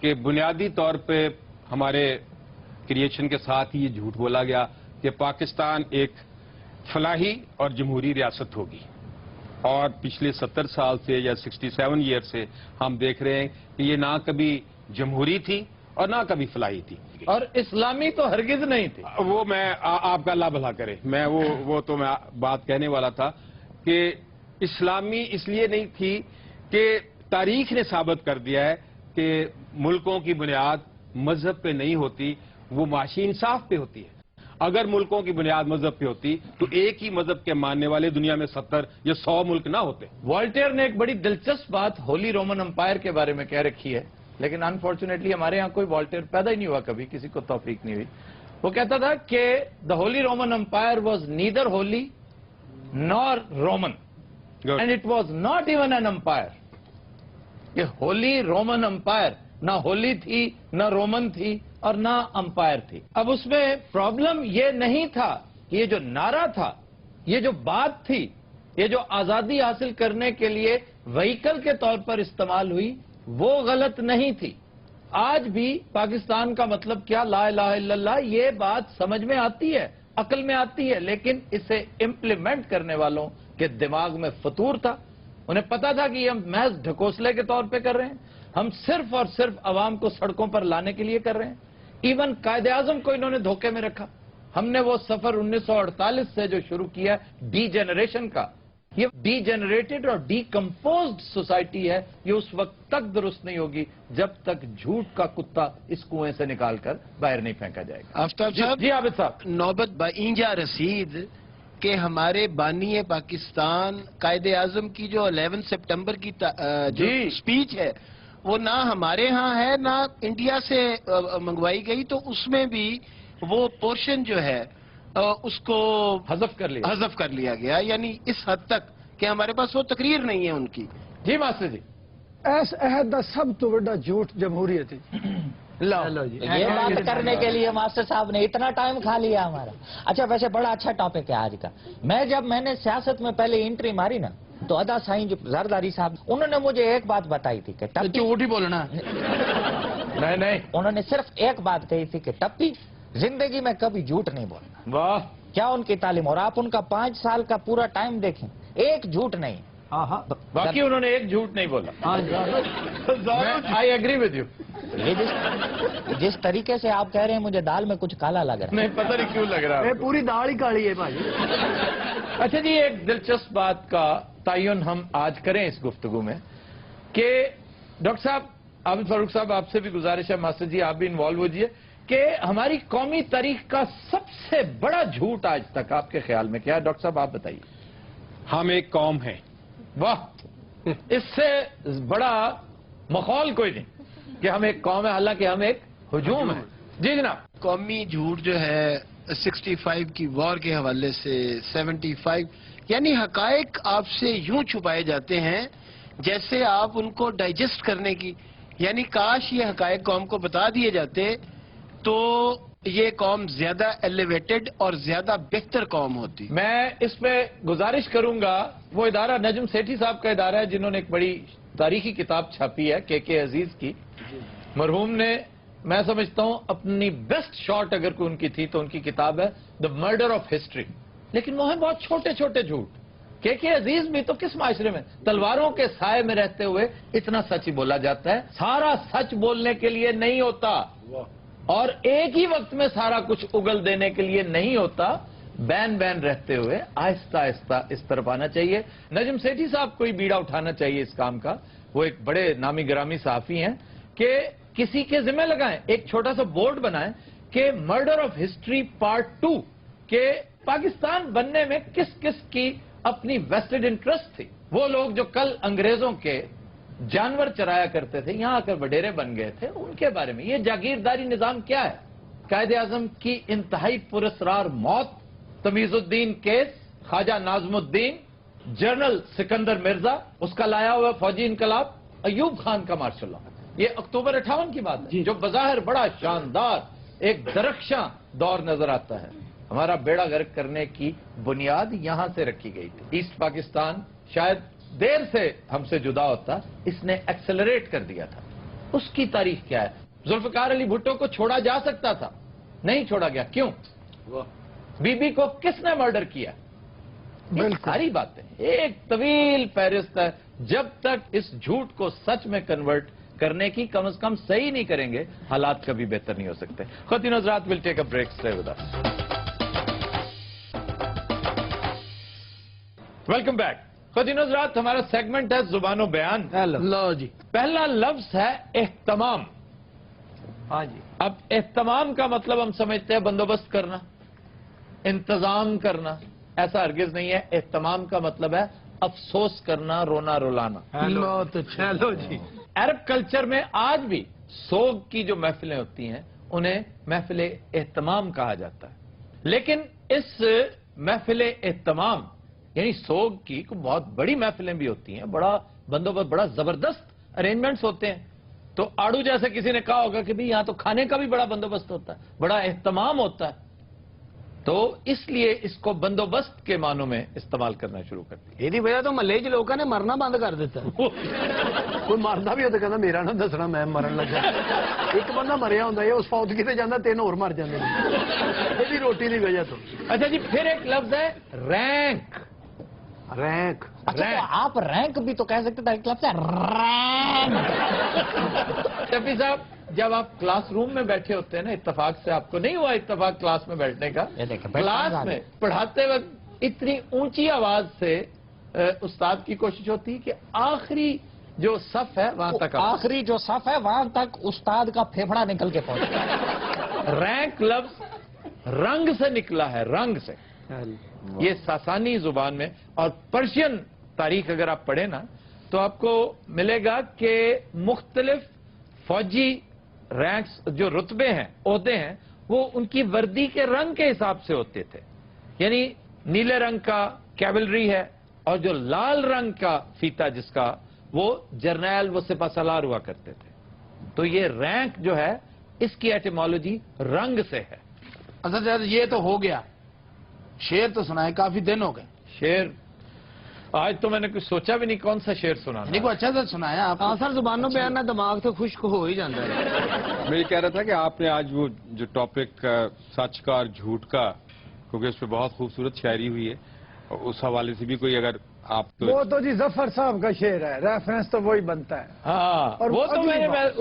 Speaker 7: کہ بنیادی طور پہ ہمارے کریشن کے ساتھ ہی یہ جھوٹ بولا گیا کہ پاکستان ایک فلاحی اور جمہوری ریاست ہوگی, اور پچھلے 70 سال سے یا 67 ایئر سے ہم دیکھ رہے ہیں کہ یہ نہ کبھی جمہوری تھی اور نہ کبھی فلاحی تھی,
Speaker 1: اور اسلامی تو ہرگز نہیں تھی.
Speaker 7: وہ میں آپ کا اللہ بھلا کرے, میں وہ تو میں بات کہنے والا تھا کہ اسلامی اس لیے نہیں تھی کہ تاریخ نے ثابت کر دیا ہے کہ ملکوں کی بنیاد مذہب پہ نہیں ہوتی, وہ معاشی انصاف پہ ہوتی ہے. اگر ملکوں کی بنیاد مذہب پہ ہوتی تو ایک ہی مذہب کے ماننے والے دنیا میں 70 یا 100 ملک نہ ہوتے.
Speaker 1: والٹیر نے ایک بڑی دلچسپ بات ہولی رومن امپائر کے بارے میں کہہ رکھی ہے, لیکن انفارچونیٹلی ہمارے ہاں کوئی والٹیر پیدا ہی نہیں ہوا, کبھی کسی کو توفیق نہیں ہوئی. وہ کہتا تھا کہ the holy Roman empire was neither holy nor Roman and it was not even an empire. یہ ہولی رومن امپائر نہ ہولی تھی, نہ رومن تھی, اور نہ امپائر تھی. اب اس میں پرابلم یہ نہیں تھا کہ یہ جو نعرہ تھا, یہ جو بات تھی, یہ جو آزادی حاصل کرنے کے لیے وہیکل کے طور پر استعمال ہوئی, وہ غلط نہیں تھی. آج بھی پاکستان کا مطلب کیا, لا الہ الا اللہ, یہ بات سمجھ میں آتی ہے, عقل میں آتی ہے, لیکن اسے امپلیمنٹ کرنے والوں کے دماغ میں فطور تھا. انہیں پتا تھا کہ یہ ہم محض ڈھکوسلے کے طور پہ کر رہے ہیں, ہم صرف اور صرف عوام کو سڑکوں پر لانے کے لیے کر رہے ہیں. ایون قائد اعظم کو انہوں نے دھوکے میں رکھا. ہم نے وہ سفر 1948 سے جو شروع کیا ڈی جنریشن کا, یہ ڈی جنریٹڈ اور ڈی کمپوزڈ سوسائٹی ہے. یہ اس وقت تک درست نہیں ہوگی جب تک جھوٹ کا کتا اس کنویں سے نکال کر باہر نہیں پھینکا جائے گا.
Speaker 8: آفتاب صاحب
Speaker 1: جی عابد صاحب.
Speaker 8: نوبت با اینجا رسید کہ ہمارے بانی پاکستان قائد اعظم کی جو 11 سپٹمبر کی جو سپیچ ہے وہ نہ ہمارے ہاں ہے نہ انڈیا سے منگوائی گئی, تو اس میں بھی وہ پورشن جو ہے اس کو حذف کر لیا گیا, یعنی اس حد تک کہ ہمارے پاس وہ تقریر نہیں ہے ان کی.
Speaker 1: جی ماسٹر جی.
Speaker 6: اس عہد کا سب تو بڑا جھوٹ جمہوریت ہے.
Speaker 2: یہ بات کرنے کے لیے ماسٹر صاحب نے اتنا ٹائم کھا لیا ہمارا. اچھا ویسے بڑا اچھا ٹاپک ہے آج کا. جب میں نے سیاست میں پہلے انٹری ماری نا تو ادا سائیں جو زرداری صاحب انہوں نے مجھے ایک بات بتائی تھی کہ
Speaker 6: جھوٹ ہی بولنا.
Speaker 1: نہیں
Speaker 2: انہوں نے صرف ایک بات کہی تھی کہ ٹپی زندگی میں کبھی جھوٹ نہیں بولنا.
Speaker 1: واہ
Speaker 2: کیا ان کی تعلیم, اور آپ ان کا 5 سال کا پورا ٹائم دیکھیں ایک جھوٹ نہیں.
Speaker 1: باقی انہوں نے ایک جھوٹ نہیں بولا. I agree with you.
Speaker 2: یہ جس طریقے سے آپ کہہ رہے ہیں مجھے دال میں کچھ کالا لگ رہا ہے.
Speaker 1: نہیں پتہ نہیں کیوں لگ رہا ہے.
Speaker 6: پوری دال ہی کالی ہے بھائی.
Speaker 1: اچھا جی, ایک دلچسپ بات کا تعین ہم آج کریں اس گفتگو میں کہ ڈاکٹر صاحب عابد فاروق صاحب آپ سے بھی گزارش ہے, ماسٹر جی آپ بھی انوالو ہوجیے, کہ ہماری قومی تاریخ کا سب سے بڑا جھوٹ آج تک آپ کے خیال میں کیا ہے؟ ڈاکٹر صاحب آپ بتائیے.
Speaker 7: ہم ایک قوم ہیں.
Speaker 1: واہ, اس سے بڑا ماحول کوئی نہیں کہ ہم ایک قوم ہے, حالانکہ ہم ایک ہجوم ہیں. جی جناب.
Speaker 8: قومی جھوٹ جو ہے 65 کی وار کے حوالے سے 75, یعنی حقائق آپ سے یوں چھپائے جاتے ہیں جیسے آپ ان کو ڈائجسٹ کرنے کی, یعنی کاش یہ حقائق قوم کو بتا دیے جاتے تو یہ قوم زیادہ ایلیویٹڈ اور زیادہ بہتر قوم ہوتی.
Speaker 1: میں اس پہ گزارش کروں گا, وہ ادارہ نجم سیٹھی صاحب کا ادارہ ہے جنہوں نے ایک بڑی تاریخی کتاب چھاپی ہے کے عزیز کی. مرحوم نے, میں سمجھتا ہوں اپنی بیسٹ شاٹ اگر کوئی ان کی تھی تو ان کی کتاب ہے دا مرڈر آف ہسٹری. لیکن وہ ہیں بہت چھوٹے چھوٹے جھوٹ. کے عزیز بھی تو کس معاشرے میں تلواروں کے سائے میں رہتے ہوئے اتنا سچ ہی بولا جاتا ہے. سارا سچ بولنے کے لیے نہیں ہوتا اور ایک ہی وقت میں سارا کچھ اگل دینے کے لیے نہیں ہوتا. بین رہتے ہوئے آہستہ آہستہ اس طرف آنا چاہیے. نجم سیٹھی صاحب کو ہی بیڑا اٹھانا چاہیے اس کام کا. وہ ایک بڑے نامی گرامی صحافی ہیں کہ کسی کے ذمہ لگائیں, ایک چھوٹا سا بورڈ بنائیں کہ مرڈر آف ہسٹری پارٹ 2, کہ پاکستان بننے میں کس کس کی اپنی ویسٹڈ انٹرسٹ تھی. وہ لوگ جو کل انگریزوں کے جانور چرایا کرتے تھے, یہاں آ کر وڈیرے بن گئے تھے, ان کے بارے میں. یہ جاگیرداری نظام کیا ہے؟ قائد اعظم کی انتہائی پراسرار موت, تمیز الدین کیس, خواجہ ناظم الدین, جنرل سکندر مرزا, اس کا لایا ہوا فوجی انقلاب, ایوب خان کا مارشل لا. یہ اکتوبر 58 کی بات ہے جو بظاہر بڑا شاندار ایک درخشاں دور نظر آتا ہے. ہمارا بیڑا غرق کرنے کی بنیاد یہاں سے رکھی گئی تھی. ایسٹ پاکستان شاید دیر سے ہم سے جدا ہوتا, اس نے ایکسلریٹ کر دیا تھا. اس کی تاریخ کیا ہے؟ ذوالفقار علی بھٹو کو چھوڑا جا سکتا تھا, نہیں چھوڑا گیا. کیوں؟ بی بی کو کس نے مرڈر کیا؟ ساری باتیں ایک طویل فہرست ہے. جب تک اس جھوٹ کو سچ میں کنورٹ کرنے کی کم از کم صحیح نہیں کریں گے, حالات کبھی بہتر نہیں ہو سکتے. خواتین حضرات, will take a break. Stay with us. Welcome back. خواتین حضرات, ہمارا سیگمنٹ ہے زبان و بیان.
Speaker 6: لو جی.
Speaker 1: پہلا لفظ ہے اہتمام.
Speaker 6: ہاں جی.
Speaker 1: اب اہتمام کا مطلب ہم سمجھتے ہیں بندوبست کرنا, انتظام کرنا. ایسا ہرگز نہیں ہے. اہتمام کا مطلب ہے افسوس کرنا, رونا رلانا.
Speaker 6: لو تو چلو جی.
Speaker 1: عرب کلچر میں آج بھی سوگ کی جو محفلیں ہوتی ہیں انہیں محفل اہتمام کہا جاتا ہے. لیکن اس محفل اہتمام یعنی سوگ کی بہت بڑی محفلیں بھی ہوتی ہیں, بڑا بندوبست, بڑا زبردست ارینجمنٹس ہوتے ہیں. تو آڑو جیسے کسی نے کہا ہوگا کہ بھی یہاں تو کھانے کا بھی بڑا بندوبست ہوتا ہے, بڑا اہتمام ہوتا ہے. تو اس لیے اس کو بندوبست کے معنوں میں استعمال کرنا شروع کر دیا.
Speaker 6: یہ وجہ تو محلے چ لوگوں نے مرنا بند کر دیتا. کوئی مردا بھی ہوتا کہنا میرا نہ دسنا میں مرن لگا. ایک بندہ مریا ہوتا ہے, اس فوت کتے جانا 3 اور مر جاتے ہیں یہ روٹی کی وجہ تو.
Speaker 1: اچھا جی, پھر ایک لفظ ہے رینک.
Speaker 6: رینک.
Speaker 2: اچھا تو آپ رینک بھی تو کہہ سکتے تھے, ایک لفظ ہے رینک.
Speaker 1: شفیع صاحب, جب آپ کلاس روم میں بیٹھے ہوتے ہیں نا, اتفاق سے آپ کو نہیں ہوا اتفاق کلاس میں بیٹھنے کا, کلاس میں پڑھاتے وقت اتنی اونچی آواز سے उस्ताद की कोशिश होती है कि आखिरी जो सफ है वहां तक
Speaker 2: आखिरी जो सफ है वहां तक उस्ताद का फेफड़ा निकल के पहुंचे।
Speaker 1: रैंक लफ्ज रंग से निकला है, रंग से। ये सासानी जुबान में, और पर्शियन तारीख अगर आप पढ़े ना तो आपको मिलेगा कि मुख्तलिफ फौजी रैंक्स जो रुतबे हैं, ओहदे हैं, वो उनकी वर्दी के रंग के हिसाब से होते थे। यानी नीले रंग का कैवलरी है, और जो लाल रंग का फीता जिसका, वो जर्नैल, वो सिपाहसालार हुआ करते थे। तो ये रैंक जो है इसकी एटिमोलॉजी रंग से है।
Speaker 6: अच्छा सर, ये तो हो गया, शेर तो सुनाए, काफी दिन हो गए।
Speaker 1: शेर आज तो मैंने कुछ सोचा भी नहीं कौन सा शेर सुनाना।
Speaker 6: नहीं, को अच्छा से सुनाया आप। हाँ सर, जुबानों पे आना दिमाग तो खुश्क हो ही जाता है।
Speaker 7: मैं ये कह रहा था कि आपने आज वो जो टॉपिक सच का और झूठ का, क्योंकि उस पर बहुत खूबसूरत शायरी हुई है, और उस हवाले से भी कोई अगर आप
Speaker 5: वो तो जी जफर साहब का शेर है, रेफरेंस तो वही बनता है।
Speaker 1: हाँ,
Speaker 5: और
Speaker 1: वो तो
Speaker 5: अगली बात-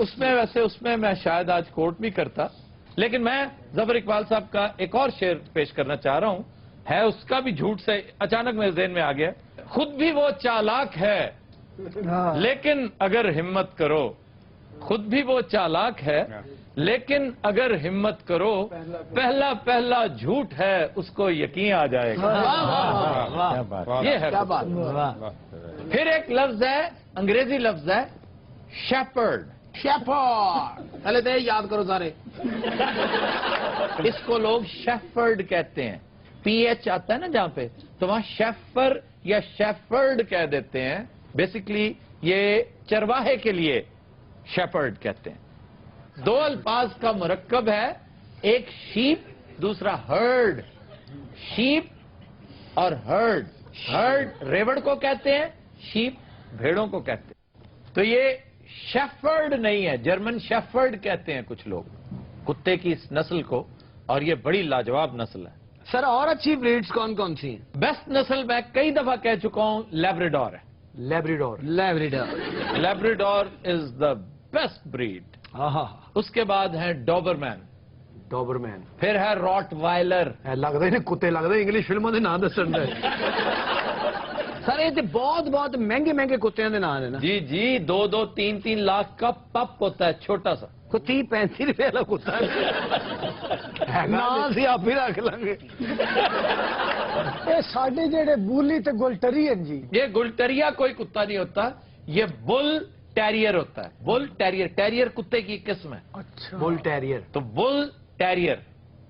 Speaker 1: उसमें मैं शायद आज कोर्ट भी करता, लेकिन मैं जफर इकबाल साहब का एक और शेर पेश करना चाह रहा हूं, है उसका भी झूठ से अचानक मेरे ज़हन में आ गया। खुद भी वो चालाक है,
Speaker 5: हाँ।
Speaker 1: लेकिन अगर हिम्मत करो, खुद भी वो चालाक है, लेकिन अगर हिम्मत करो, पहला पहला झूठ है उसको यकीन आ जाएगा। ये है
Speaker 6: क्या बात।
Speaker 1: फिर एक लफ्ज है, अंग्रेजी लफ्ज है शेपर्ड।
Speaker 6: शेफर्ड, पहले तो ये याद करो सारे।
Speaker 1: इसको लोग शेफर्ड कहते हैं, पीएच आता है ना जहां पे, तो वहां शेफर या शेफर्ड कह देते हैं। बेसिकली ये चरवाहे के लिए शेपर्ड कहते हैं। दो अल्फाज का मुरक्कब है, एक शीप, दूसरा हर्ड। शीप और हर्ड, हर्ड रेवड़ को कहते हैं, शीप भेड़ों को कहते हैं। तो ये शेफर्ड नहीं है, जर्मन शेफर्ड कहते हैं कुछ लोग कुत्ते की इस नस्ल को, और ये बड़ी लाजवाब नस्ल है।
Speaker 6: सर, और अच्छी ब्रीड्स कौन कौन सी हैं?
Speaker 1: बेस्ट नस्ल मैं कई दफा कह चुका हूं, लैब्राडोर है।
Speaker 6: Labrador. Labrador.
Speaker 1: Labrador is the best breed. उसके बाद है डॉबरमैन,
Speaker 6: डॉबरमैन।
Speaker 1: फिर है रॉटवाइलर।
Speaker 6: लगता ही नहीं कुत्ते लगते, इंग्लिश फिल्मों के नाम दसन दे। सर, ये बहुत बहुत महंगे महंगे कुत्तियों के नाम है ना?
Speaker 1: जी जी, 2-2, 3-3 लाख का पप होता है, छोटा सा।
Speaker 6: को 30-35 रुपए वाला कुत्ता ना सी आप ही रख लेंगे।
Speaker 5: ये साडे जेड़े बूली ते गुलटरीयन जी,
Speaker 1: ये गुलटरिया कोई कुत्ता नहीं होता, ये बुल टेरियर होता है। बुल टेरियर, टेरियर कुत्ते की किस्म है।
Speaker 5: अच्छा,
Speaker 6: बुल टेरियर।
Speaker 1: तो बुल टेरियर,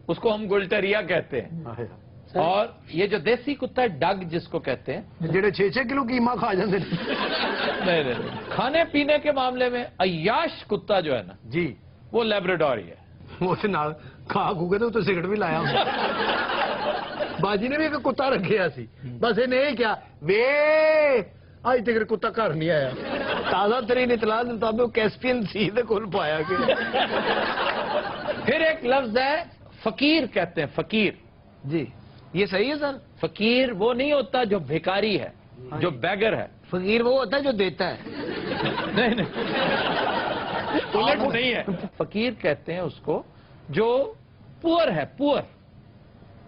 Speaker 1: उसको हम गुलटरिया कहते हैं। और ये जो देसी कुत्ता है, डग जिसको कहते हैं,
Speaker 6: जेड़े 6-6 किलो कीमा खा जाते
Speaker 1: नहीं, खाने पीने के मामले में अय्याश कुत्ता जो है ना
Speaker 6: जी,
Speaker 1: वो लैब्राडोर ही है।
Speaker 6: वो नाल खा खूगे तो सिगरेट भी लाया बाजी ने भी एक कुत्ता रखे सी, बस इन्हें क्या वे अज तक कुत्ता घर नहीं आया। ताजा तरीन इतला के मुताबिक कैस्पियन सी दे कोल पाया गया।
Speaker 1: फिर एक लफ्ज है फकीर कहते हैं, फकीर।
Speaker 6: जी, ये सही है सर।
Speaker 1: फकीर वो नहीं होता जो भिखारी है, जो बैगर है।
Speaker 6: फकीर वो होता है जो देता है।
Speaker 1: नहीं, उलट नहीं है। फकीर कहते हैं उसको जो पुअर है, पुअर,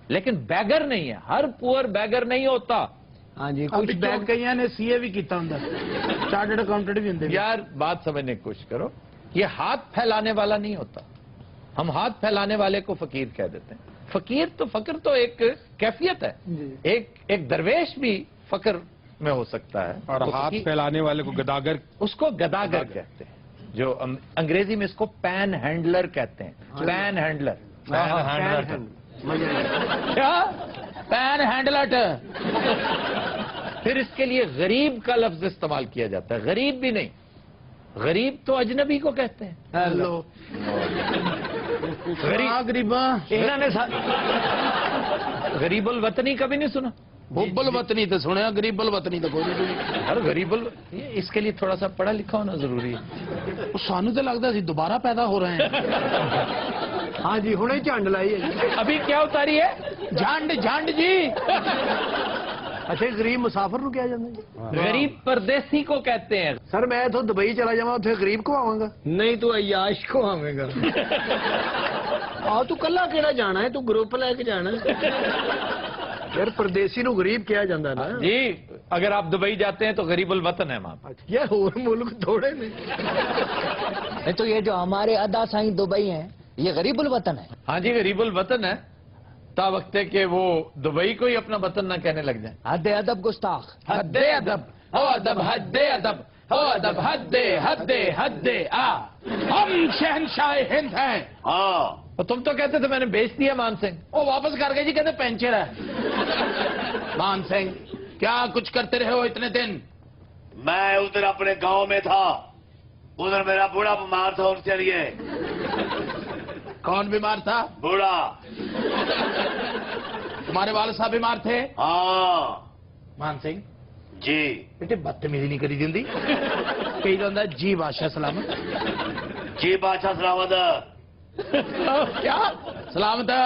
Speaker 1: लेकिन बैगर नहीं है। हर पुअर बैगर नहीं होता।
Speaker 6: हाँ जी, कुछ बैग कई ने सीए भी किया होंगे, चार्टर्ड अकाउंटेंट भी होंगे।
Speaker 1: यार बात समझने की कोशिश करो, ये हाथ फैलाने वाला नहीं होता। हम हाथ फैलाने वाले को फकीर कह देते हैं। फकीर तो, फकर तो एक कैफियत है, एक दरवेश भी फकर में हो सकता है।
Speaker 7: और
Speaker 1: तो
Speaker 7: हाथ फैलाने वाले को गदागर,
Speaker 1: उसको गदागर कहते हैं, जो अंग्रेजी में इसको पैन हैंडलर कहते हैं। पैन हैंडलर, क्या पैन हैंडलर। फिर इसके लिए गरीब का लफ्ज इस्तेमाल किया जाता है। गरीब भी नहीं, गरीब तो अजनबी को कहते हैं।
Speaker 6: हेलो गरीबा, इन्होंने
Speaker 1: गरीबुल वतनी कभी नहीं सुना?
Speaker 6: बुब्बल वतनी तो सुने, गरीबल वतनी तो कोई नहीं सुनी।
Speaker 1: अरे गरीबुल, इसके लिए थोड़ा सा पढ़ा लिखा होना जरूरी है।
Speaker 6: सानू तो लगता सी दोबारा पैदा हो रहे हैं। हाँ जी, हुणे झंड लाई है।
Speaker 1: अभी क्या उतारी है?
Speaker 6: झंड, झंड जी। अच्छा, गरीब मुसाफिर नु क्या जाता?
Speaker 1: गरीब परदेसी को कहते हैं।
Speaker 6: सर, मैं तो दुबई चला जावा, उसे गरीब को आवांगा? नहीं, तू अयाश को आवेगा। आ तू कला केड़ा जाना है, तू ग्रुप लेके जाना है। यार परदेसी नु गरीब किया जाता ना
Speaker 1: जी, अगर आप दुबई जाते हैं तो गरीबुल वतन है वहां पर।
Speaker 6: यार और मुल्क थोड़े ने।
Speaker 2: नहीं तो ये जो हमारे अदा साईं दुबई हैं, ये गरीबुल वतन है।
Speaker 1: हाँ जी, गरीबुल वतन है, ता वक्त है कि वो दुबई को ही अपना वतन ना कहने लग जाए।
Speaker 2: हद अदब गुस्ताख।
Speaker 1: हद्दे अदब, हो अदब, हद्दे अदब, हो अदब, हद्दे हद्दे हद्दे आ। हम शहनशाह हिंद हैं।
Speaker 3: हाँ,
Speaker 1: और तुम तो कहते थे मैंने बेच दिया मान सिंह। वो वापस कर गए जी, कहते पेंचर है। मान सिंह क्या कुछ करते रहे हो इतने दिन?
Speaker 3: मैं उधर अपने गांव में था, उधर मेरा बूढ़ा बीमार था, उनसे लिए।
Speaker 1: कौन बीमार था?
Speaker 3: बूढ़ा।
Speaker 1: तुम्हारे वाले साहब बीमार थे?
Speaker 3: हाँ
Speaker 1: मान सिंह
Speaker 3: जी।
Speaker 1: बेटे बदतमीजी नहीं करी जिंदी। कही जाता है जी बादशाह सलामत।
Speaker 3: जी बादशाह सलामत।
Speaker 1: क्या सलामत है?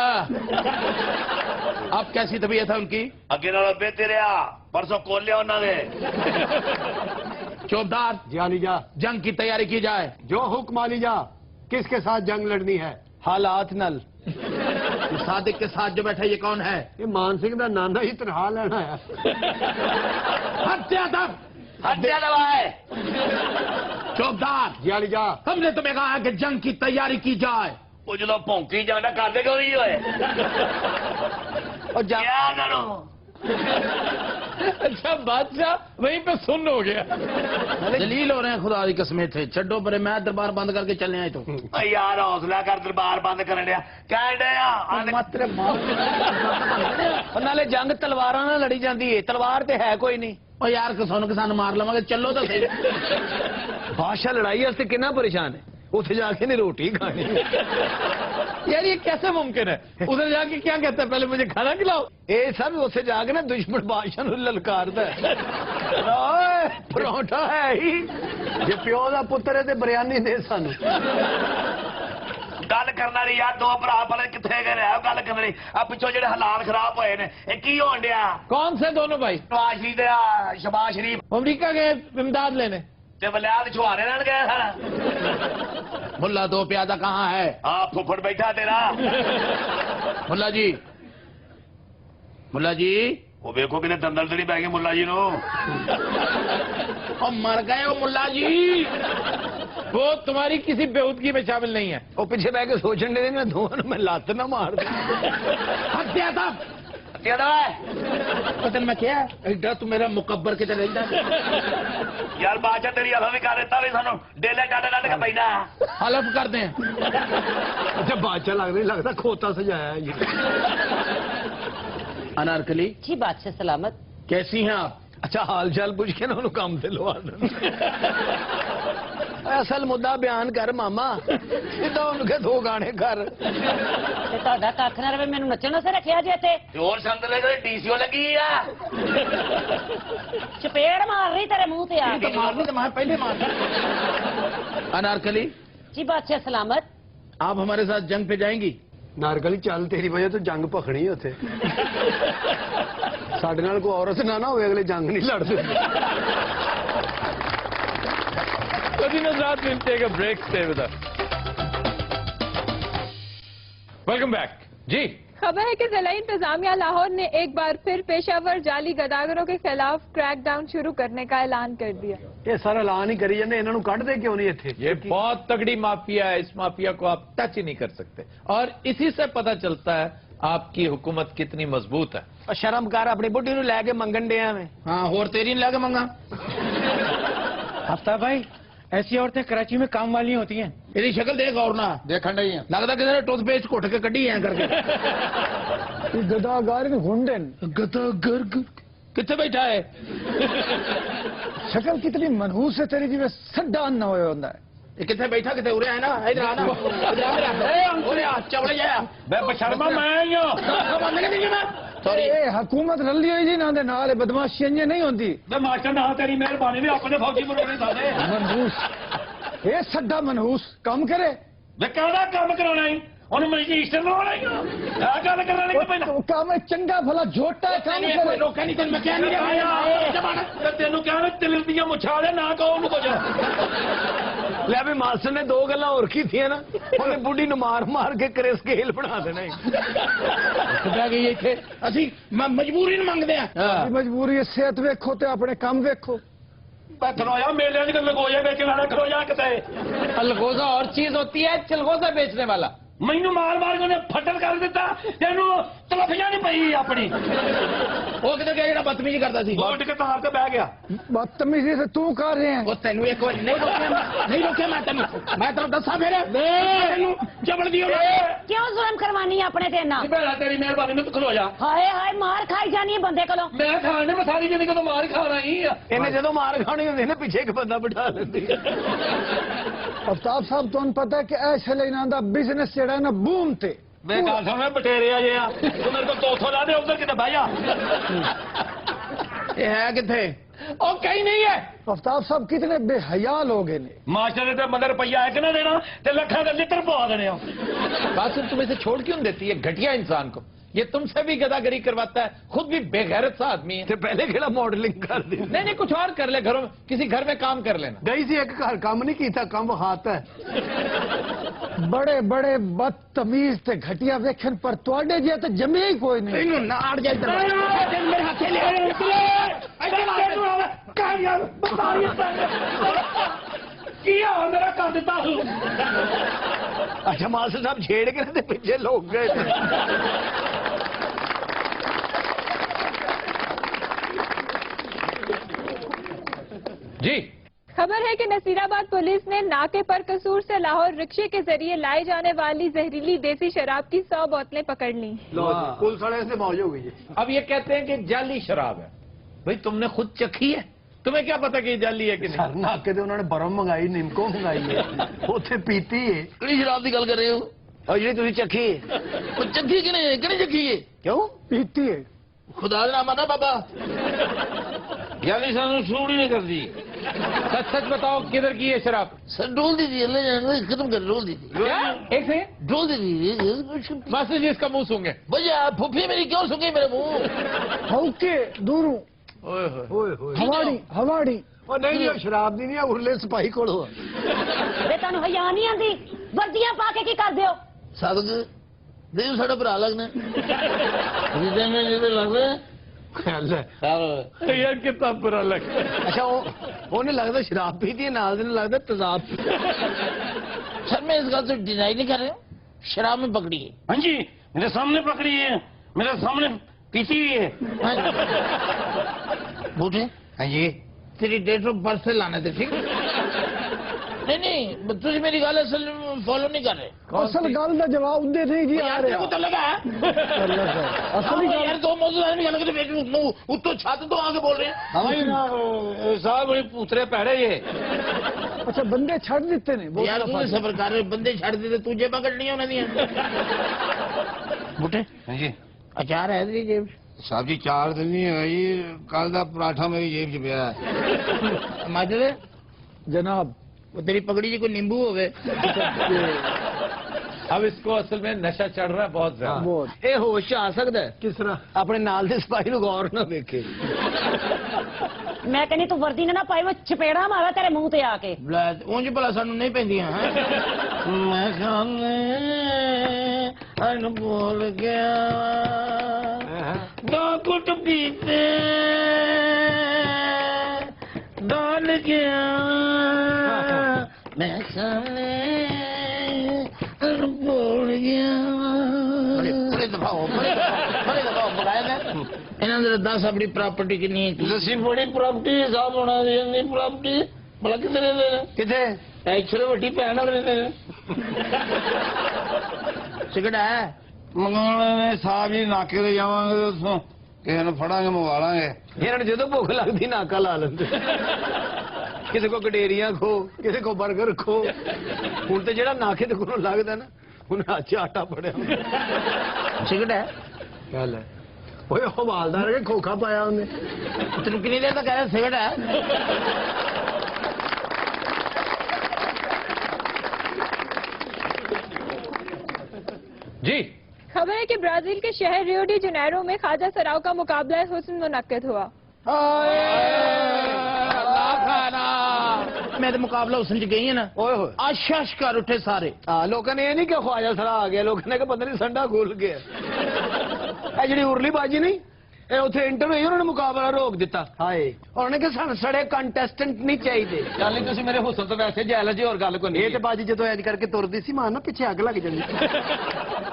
Speaker 1: अब कैसी तबीयत है उनकी?
Speaker 3: अगे नालों बेहतर रहा, परसों खोल लिया उन्होंने।
Speaker 1: चौबदार
Speaker 6: जी अली जा,
Speaker 1: जंग की तैयारी की जाए।
Speaker 6: जो हुक्म अली जा। किसके साथ जंग लड़नी है?
Speaker 2: हालात नल।
Speaker 1: सादिक के साथ जो बैठा ये कौन है?
Speaker 6: ये मान सिंह का नाना ही तनहा लेना है।
Speaker 1: हत्या दब,
Speaker 3: हत्या दबाए।
Speaker 1: चौबदार
Speaker 6: जी अली जा,
Speaker 1: हमने तुम्हें कहा है कि जंग की तैयारी की जाए।
Speaker 3: वो जो भौंकी जाना कर दे क्यों नहीं हुए?
Speaker 2: और जा
Speaker 3: क्या करो?
Speaker 1: अच्छा बादशाह वहीं पे सुन हो गया। जलील हो रहे हैं खुदा की कसमें थे। छड्डो परे, मैं दरबार बंद करके चलने आए तो।
Speaker 3: यार हौसला कर, दरबार बंद कर दिया। क्या
Speaker 2: मात्र नाले जंग तलवारां नाल लड़ी जाती है, तलवार ते है कोई नहीं।
Speaker 1: और यार किसान मार लवांगे, चलो तो सही।
Speaker 6: बादशाह लड़ाई वास्ते कितना परेशान है, उसे जाके नहीं रोटी खानी।
Speaker 1: यार ये कैसे मुमकिन है? उधर जाके क्या कहता है, पहले मुझे खाना खिलाओ।
Speaker 6: ये सब उसे जाके ना दुश्मन बादशाह ਨੂੰ ਲਲਕਾਰਦਾ ਹੈ। ਪਰੌਂਠਾ ਹੈ ਹੀ ਜੇ ਪਿਓ ਦਾ ਪੁੱਤਰ ਹੈ ਤੇ ਬਿਰਿਆਨੀ ਦੇ ਸਾਨੂੰ।
Speaker 3: गल करना नहीं यार, दो भरा भले कितने गए रहे गल करना नहीं। अब पिछो जेडे हालात खराब होए ने, ये की होन दिया?
Speaker 1: कौन से दोनों भाई?
Speaker 3: नवाज शरीफ ते शहबाज शरीफ
Speaker 1: अमरीका गए इमदाद लेने।
Speaker 3: ते वलियाद छुहारे लेन गए सर।
Speaker 1: मुल्ला दो प्यादा कहाँ है?
Speaker 3: हाँ फुफड़ बैठा तेरा।
Speaker 1: मुल्ला जी, मुल्ला जी
Speaker 3: वो देखो कितने दंदल तो नहीं पै गए मुल्ला जी नो।
Speaker 1: और मर गए हो मुल्ला जी। वो तुम्हारी किसी बेहूदगी में शामिल नहीं है।
Speaker 6: ਉਹ ਪਿੱਛੇ ਬਹਿ ਕੇ ਸੋਚਣ ਦੇ ਨਾ ਦੋਵਾਂ ਨੂੰ ਮੈਂ ਲੱਤ ਨਾ ਮਾਰ ਦਾਂ।
Speaker 1: हत्या था
Speaker 3: क्या दवा है?
Speaker 1: पता मैं क्या है तू मेरा मुकब्बर के चले
Speaker 3: यार बादशाह तेरी हवा भी कर देता भी सानू डेले डाले डाले का पैना।
Speaker 1: हलफ कर दें।
Speaker 6: ਅੱਛਾ ਬਾਦਸ਼ਾਹ ਲੱਗਦਾ ਨਹੀਂ ਲੱਗਦਾ ਖੋਤਾ ਸਜਾਇਆ ਜੀ।
Speaker 1: अनारकली
Speaker 4: जी बादशाह सलामत।
Speaker 1: कैसी हैं आप?
Speaker 6: ਅੱਛਾ ਹਾਲ ਚਾਲ ਪੁੱਛ ਕੇ ਨਾ ਉਹਨੂੰ ਕੰਮ ਤੇ ਲਵਾ ਦੇਣ। ਅਸਲ ਮੁੱਦਾ ਬਿਆਨ ਕਰ ਮਾਮਾ, ਸਿੱਧਾ ਉਹਨੂੰ ਕਹੇ ਦੋ ਗਾਣੇ ਕਰ।
Speaker 4: ਤੇ ਤੁਹਾਡਾ ਕੱਖ ਨਾ ਰਵੇ, ਮੈਨੂੰ ਨੱਚਣ ਵਾਸਤੇ ਰੱਖਿਆ ਜੇ ਇੱਥੇ।
Speaker 3: जोर संद ले गए डीसीओ लगी है।
Speaker 4: ਚਪੇੜ ਮਾਰ ਰਹੀ ਤੇਰੇ ਮੂੰਹ ਤੇ ਆ
Speaker 1: तो
Speaker 4: ਕੇ।
Speaker 1: मारनी तो मैं पहले मार। अनारकली
Speaker 4: जी बादशाह सलामत।
Speaker 1: आप हमारे साथ जंग पे जाएंगी?
Speaker 6: ਨਾਰਗਲੀ ਚੱਲ, ਤੇਰੀ ਵਜ੍ਹਾ ਤੋਂ ਜੰਗ ਭਖਣੀ ਉੱਥੇ। ਸਾਡੇ ਨਾਲ ਕੋਈ ਔਰਤ ਨਾ ਨਾ ਹੋਵੇ, ਅਗਲੇ ਜੰਗ ਨਹੀਂ ਲੜਦੇ।
Speaker 1: Break stay with us. Welcome back जी।
Speaker 9: खबर है कि जिला इंतजामिया लाहौर ने एक बार फिर पेशावर जाली गदागरों के खिलाफ क्रैकडाउन शुरू करने का ऐलान कर दिया।
Speaker 6: ਇਹ ਸਾਰਾ ਐਲਾਨ ਹੀ ਕਰੀ ਜਾਂਦੇ, ਇਹਨਾਂ ਨੂੰ ਕੱਢਦੇ ਕਿਉਂ ਨਹੀਂ ਇੱਥੇ?
Speaker 1: ये बहुत तगड़ी माफिया है, इस माफिया को आप टच ही नहीं कर सकते। और इसी से पता चलता है आपकी हुकूमत कितनी मजबूत है।
Speaker 6: ਉਹ ਸ਼ਰਮ ਕਰ, ਆਪਣੀ ਬੁੱਢੀ ਨੂੰ ਲੈ ਕੇ ਮੰਗਣ ਡਿਆ ਮੈਂ।
Speaker 1: हाँ और तेरी नहीं लगे मंगा।
Speaker 5: आफ्ताब भाई, ऐसी औरतें कराची में काम वाली होती हैं।
Speaker 1: तेरी शक्ल देख और ना
Speaker 2: देखण नहीं है।
Speaker 1: लगता किसी ने टूथपेस्ट घुट के कड़ी है करके।
Speaker 5: गदागार हुंडन
Speaker 1: गदागर कितने बैठा है?
Speaker 5: शक्ल कितनी मनहूस है तेरी, जिਵੇਂ सड्डा ना होया होता है।
Speaker 1: ये कितने बैठा कितने उरे है ना, इधर आना, इधर आ मेरा उरे आ चवड़े जाया मैं बशर्मा मैं ही हूं। सॉरी
Speaker 5: ए हुकूमत रली हुई जी ना दे नाल बदमाशी इंज नहीं होंदी।
Speaker 3: मैं मास्टर ना तेरी मेहरबानी भी अपने फौजी बनोगे सारे।
Speaker 5: मनहूस ए सड्डा मनहूस काम करे।
Speaker 3: मैं कहना काम कराना ही ਉਹਨੂੰ ਮਜਿਸਟਰ ਬਣਾਉਣਾ ਹੀ ਆ ਗੱਲ ਕਰਨਾ ਨਹੀਂ ਪੈਂਦਾ।
Speaker 5: काम चंगा भला झोटा है काम करे।
Speaker 1: रोका नहीं मैं क्या नहीं
Speaker 3: ਤੈਨੂੰ ਕਿਹਾ ਨਾ ਤਿਲ ਦੀਆਂ ਮੁੱਛਾਂ ਦੇ ਨਾ ਕਹੋ ਉਹਨੂੰ ਕੁਝ।
Speaker 6: ਲੈ ਵੀ ਮਾਸਟਰ ਨੇ ਦੋ ਗੱਲਾਂ ਹੋਰ ਕੀਤੀਆਂ ਨਾ, ਉਹਨੇ ਬੁੱਢੀ ਨੂੰ ਮਾਰ ਮਾਰ ਕੇ ਕਰੇ ਸਕੇਲ ਬਣਾ ਦੇਣਾ
Speaker 5: ਕਿੱਦਾਂ ਗਈ ਇੱਥੇ ਅਸੀਂ ਮਜਬੂਰੀ ਨੂੰ ਮੰਗਦੇ ਆ।
Speaker 6: ਮਜਬੂਰੀ ਹੈ, ਸਿਹਤ ਵੇਖੋ ਤੇ ਆਪਣੇ ਕੰਮ ਵੇਖੋ।
Speaker 5: खलोया मेले लगोया बेचने वाला खलोया कितने
Speaker 1: अलगोजा और चीज होती है, चिलगोजा बेचने वाला।
Speaker 5: मैनू मार मार के फटल कर दिता, तेनू तलफियां नहीं पई अपनी। वो किधर गया जेड़ा बदतमीजी करता सी? उठ के तार ते बह गया।
Speaker 6: बदतमीजी से तू कर रहे हैं।
Speaker 5: वो तेनू एक बार नहीं रोके मैं तेनू दसा फिर तेनू जबड़ दियो
Speaker 4: क्यों जुल्म करवानी है अपने ते ना?
Speaker 5: बेड़ा तेरी मेहरबानी में तू खलो जा।
Speaker 4: हाय हाय मार खाई जानी है बंदे कोलों।
Speaker 5: मैं खाने में सारी जिंदगी तो मार खाना ही है।
Speaker 6: इन्हें जदों मार खानी होंदी ना पिछे एक बंदा बिठा लेंदी। अफ्ताब साहब तुहानू पता है कि ऐसे लेना दा बिजनेस जेड़ा ना बूम ते
Speaker 5: मैं गल सुन बटेरे आ जे तू मेरे को 200 ला दे, उधर किते बह जा। ये है किथे? ओ कहीं नहीं है।
Speaker 6: अफ्ताब साहब कितने बेहया लोग हैं।
Speaker 5: मास्टर ने तो मदर रुपया एक ना देना ते लखा के लिटर पवा देने।
Speaker 1: कासिम तुम इसे छोड़ क्यों देती है घटिया इंसान को? ये तुमसे भी गदागरी करवाता है, खुद भी बेगैरत सा आदमी है।
Speaker 6: तो पहले खेला मॉडलिंग कर दी।
Speaker 1: नहीं नहीं, कुछ और कर ले, घरों में किसी घर में काम कर लेना।
Speaker 6: गई सी एक घर काम नहीं किया, काम हाथ है। बड़े बड़े बदतमीज ते घटिया वेखन पर तुहाडे जे तो जमे ही कोई नहीं।
Speaker 5: इन्हों नाड़ जाए मेरे हाथे ले किया मेरा कर दिता।
Speaker 6: अच्छा मास्टर साहब छेड़ के ना पीछे लोग गए।
Speaker 1: जी
Speaker 9: खबर है कि नसीराबाद पुलिस ने नाके पर कसूर से लाहौर रिक्शे के जरिए लाई जाने वाली जहरीली देसी शराब की 100 बोतलें पकड़ ली।
Speaker 6: पुलिस वाले से मौज हो गई।
Speaker 1: अब ये कहते हैं कि जाली शराब है। भाई तुमने खुद चखी है, तुम्हें क्या पता कि ये जाली है कि नहीं?
Speaker 6: सर नाके उन्होंने बरम मंगाई, निमको मंगाई है, उसे पीती है।
Speaker 8: ਕਿਹੜੀ ਸ਼ਰਾਬ ਦੀ ਗੱਲ ਕਰ ਰਹੇ ਹੋ?
Speaker 6: और जी तुझे चखी है?
Speaker 8: ਉਹ ਚੱਕੀ ਕਿਹਨੇ ਚੱਕੀ ਹੈ?
Speaker 6: क्यों पीती है?
Speaker 8: ਖੁਦਾ ਦਾ ਨਾਮ ਆਦਾ ਬਾਬਾ
Speaker 1: जाली सानू सूट ही नहीं करती। सच सच बताओ किधर की है शराब?
Speaker 8: सर डोल दी थी अल्लाह जाने खत्म कर डोल दी थी
Speaker 1: क्या? एक से
Speaker 8: डोल दी थी
Speaker 1: मास्टर जी इसका मुंह सूंघे।
Speaker 8: भैया फुफी मेरी क्यों सुन गई मेरे मुंह?
Speaker 6: हौके दूरों हवाड़ी हवाड़ी और नहीं नहीं शराब दी नहीं है, उरले सिपाही कोलो
Speaker 4: वे तनु हया नहीं आंदी, वर्दियां पा के की कर दियो?
Speaker 8: सादक देव साडा भरा लगना जिदे में जिदे लगदा
Speaker 6: ख्याल है।
Speaker 1: यार कितना बुरा लग।
Speaker 6: अच्छा उन्हें लगता शराब पीती है, नाल दिन लगता तेजाब।
Speaker 8: सर मैं इस बात से डिनाई नहीं कर रहा हूँ, शराब में पकड़ी है।
Speaker 5: हाँ जी मेरे सामने पकड़ी है, मेरे सामने पीती हुई है।
Speaker 8: बूढ़े
Speaker 5: हाँ जी
Speaker 8: तेरी डेट ऑफ बर्थ से लाना थे, ठीक नहीं तुझे मेरी गल असल फॉलो नहीं कर रहे।
Speaker 6: असल गल का जवाब दे नहीं जी आ रहा।
Speaker 8: तो लगा
Speaker 6: असली गल
Speaker 8: यार दो मौजूद आदमी अलग उत्तो छत तो आके बोल रहे हैं।
Speaker 1: साहब बड़ी पूतरे पैड़े ये।
Speaker 6: अच्छा बंदे छड़ देते ने
Speaker 8: यार तू सबर कर रहे बंदे छड़ देते तुझे पकड़नियां उन्हें दियां। बूटे
Speaker 5: हाँ जी
Speaker 8: अचार है तेरी जेब
Speaker 5: साहब जी 4 दिन नहीं है जी, कल का पराठा मेरी जेब च पिया है।
Speaker 8: माजरे
Speaker 6: जनाब
Speaker 8: वो तेरी पगड़ी जी कोई नींबू हो गए।
Speaker 1: अब इसको असल में नशा चढ़ रहा है बहुत ज्यादा।
Speaker 6: बहुत
Speaker 8: ए होश आ सकता है
Speaker 6: किस तरह अपने नाल दे सिपाही नु गौर ना देखे।
Speaker 4: मैं कहनी तू वर्दी ने ना पाई, मैं चपेड़ा मारा तेरे मुंह ते आके।
Speaker 8: ਉਂਝ ਭਲਾ ਸਾਨੂੰ ਨਹੀਂ ਪੈਂਦੀਆਂ ਮੈਂ ਖਾਣੇ ਅਨ ਭੁੱਲ ਗਿਆ ਦੋ ਕੁੱਟ ਪੀਤੇ ਡਾਲ ਗਿਆ ਮੈਂ ਖਾਣੇ ਅਨ ਭੁੱਲ ਗਿਆ ਬੜੇ ਦਫਾਓ ਬਗਾਇਆ ਇਹਨਾਂ ਦੇ 10 ਆਪਣੀ ਪ੍ਰਾਪਰਟੀ ਕਿੰਨੀ ਹੈ? ਅਸੀਂ ਬੜੀ ਪ੍ਰਾਪਰਟੀ ਹਿਸਾਬ ਹੋਣਾ ਦੀ ਪ੍ਰਾਪਰਟੀ ਭਲਾ ਕਿੱਥੇ ਰਹਿੰਦੇ ਨੇ?
Speaker 6: किथे
Speaker 8: ਐਕਚੁਅਲੀ ਵੱਡੀ ਭੈਣ ਨਾਲ ਰਹਿੰਦੇ ਨੇ। ਸਿਗੜਾ ਹੈ
Speaker 5: ਮੰਗਾਉਣੇ ਸਾਹਿਬ ਜੀ ਨਾਕੇ ਤੇ ਜਾਵਾਂਗੇ ਉਸੋਂ ਕਿਸੇ ਨੂੰ ਫੜਾਂਗੇ ਮੰਗਵਾ ਲਾਂਗੇ।
Speaker 6: ਇਹਨਾਂ ਨੂੰ ਜਦੋਂ ਭੁੱਖ ਲੱਗਦੀ ਨਾਕਾ ਲਾ ਲੈਂਦੇ। ਕਿਸੇ ਕੋ ਗਡੇਰੀਆਂ ਖੋ, ਕਿਸੇ ਕੋ 버ਗਰ ਖੋ। ਹੁਣ ਤੇ ਜਿਹੜਾ ਨਾਕੇ ਤੇ ਕੋਲੋਂ ਲੱਗਦਾ ਨਾ ਉਹਨੇ ਅੱਜ ਆਟਾ ਫੜਿਆ।
Speaker 8: ਸਿਗੜਾ ਹੈ
Speaker 6: ਗੱਲ ਹੈ ਓਏ ਹਵਾਲਦਾਰ ਕੇ ਖੋਖਾ ਪਾਇਆ ਉਹਨੇ।
Speaker 8: ਤੈਨੂੰ ਕਿੰਨੀ ਦੇਰ ਤੱਕ ਕਹਿ ਸਿਗੜਾ ਹੈ?
Speaker 1: जी
Speaker 9: खबर है कि ब्राजील के शहर रियो डी जनेरो में ख्वाजा सराव का मुकाबला हुस्न मुनक्किद हुआ।
Speaker 5: मैं तो मुकाबला हुसन च गई है ना
Speaker 6: ਓਏ ਹੋਏ
Speaker 5: आशाश कर उठे सारे
Speaker 6: ਹਾਂ ਲੋਕਾਂ ਨੇ ਇਹ ਨਹੀਂ ਕਿ ਖਵਾਜਾ ਸਰਾ ਆ ਗਿਆ, ਲੋਕਾਂ ਨੇ ਕਿ ਪਤਾ ਨਹੀਂ ਸੰਡਾ ਖੁੱਲ ਗਿਆ। ਇਹ ਜਿਹੜੀ ਉਰਲੀ ਬਾਜੀ ਨਹੀਂ, ਇਹ ਉੱਥੇ ਇੰਟਰ ਹੋਈ, ਉਹਨਾਂ ਨੇ ਮੁਕਾਬਲਾ ਰੋਕ ਦਿੱਤਾ। ਹਾਏ ਉਹਨਾਂ ਨੇ ਕਿ ਸਾਨੂੰ ਸੜੇ ਕੰਟੈਸਟੈਂਟ ਨਹੀਂ ਚਾਹੀਦੇ।
Speaker 8: ਚੱਲ ਨਹੀਂ ਤੁਸੀਂ ਮੇਰੇ ਹੁਸਨ ਤੋਂ ਵੈਸੇ ਜੈਲ ਜੀ, ਹੋਰ ਗੱਲ ਕੋਈ ਨਹੀਂ।
Speaker 6: ਇਹ ਤੇ ਬਾਜੀ ਜਦੋਂ ਐਜ ਕਰਕੇ ਤੁਰਦੀ ਸੀ ਮਾਨ ਨਾ ਪਿੱਛੇ ਅੱਗ ਲੱਗ ਜਾਂਦੀ।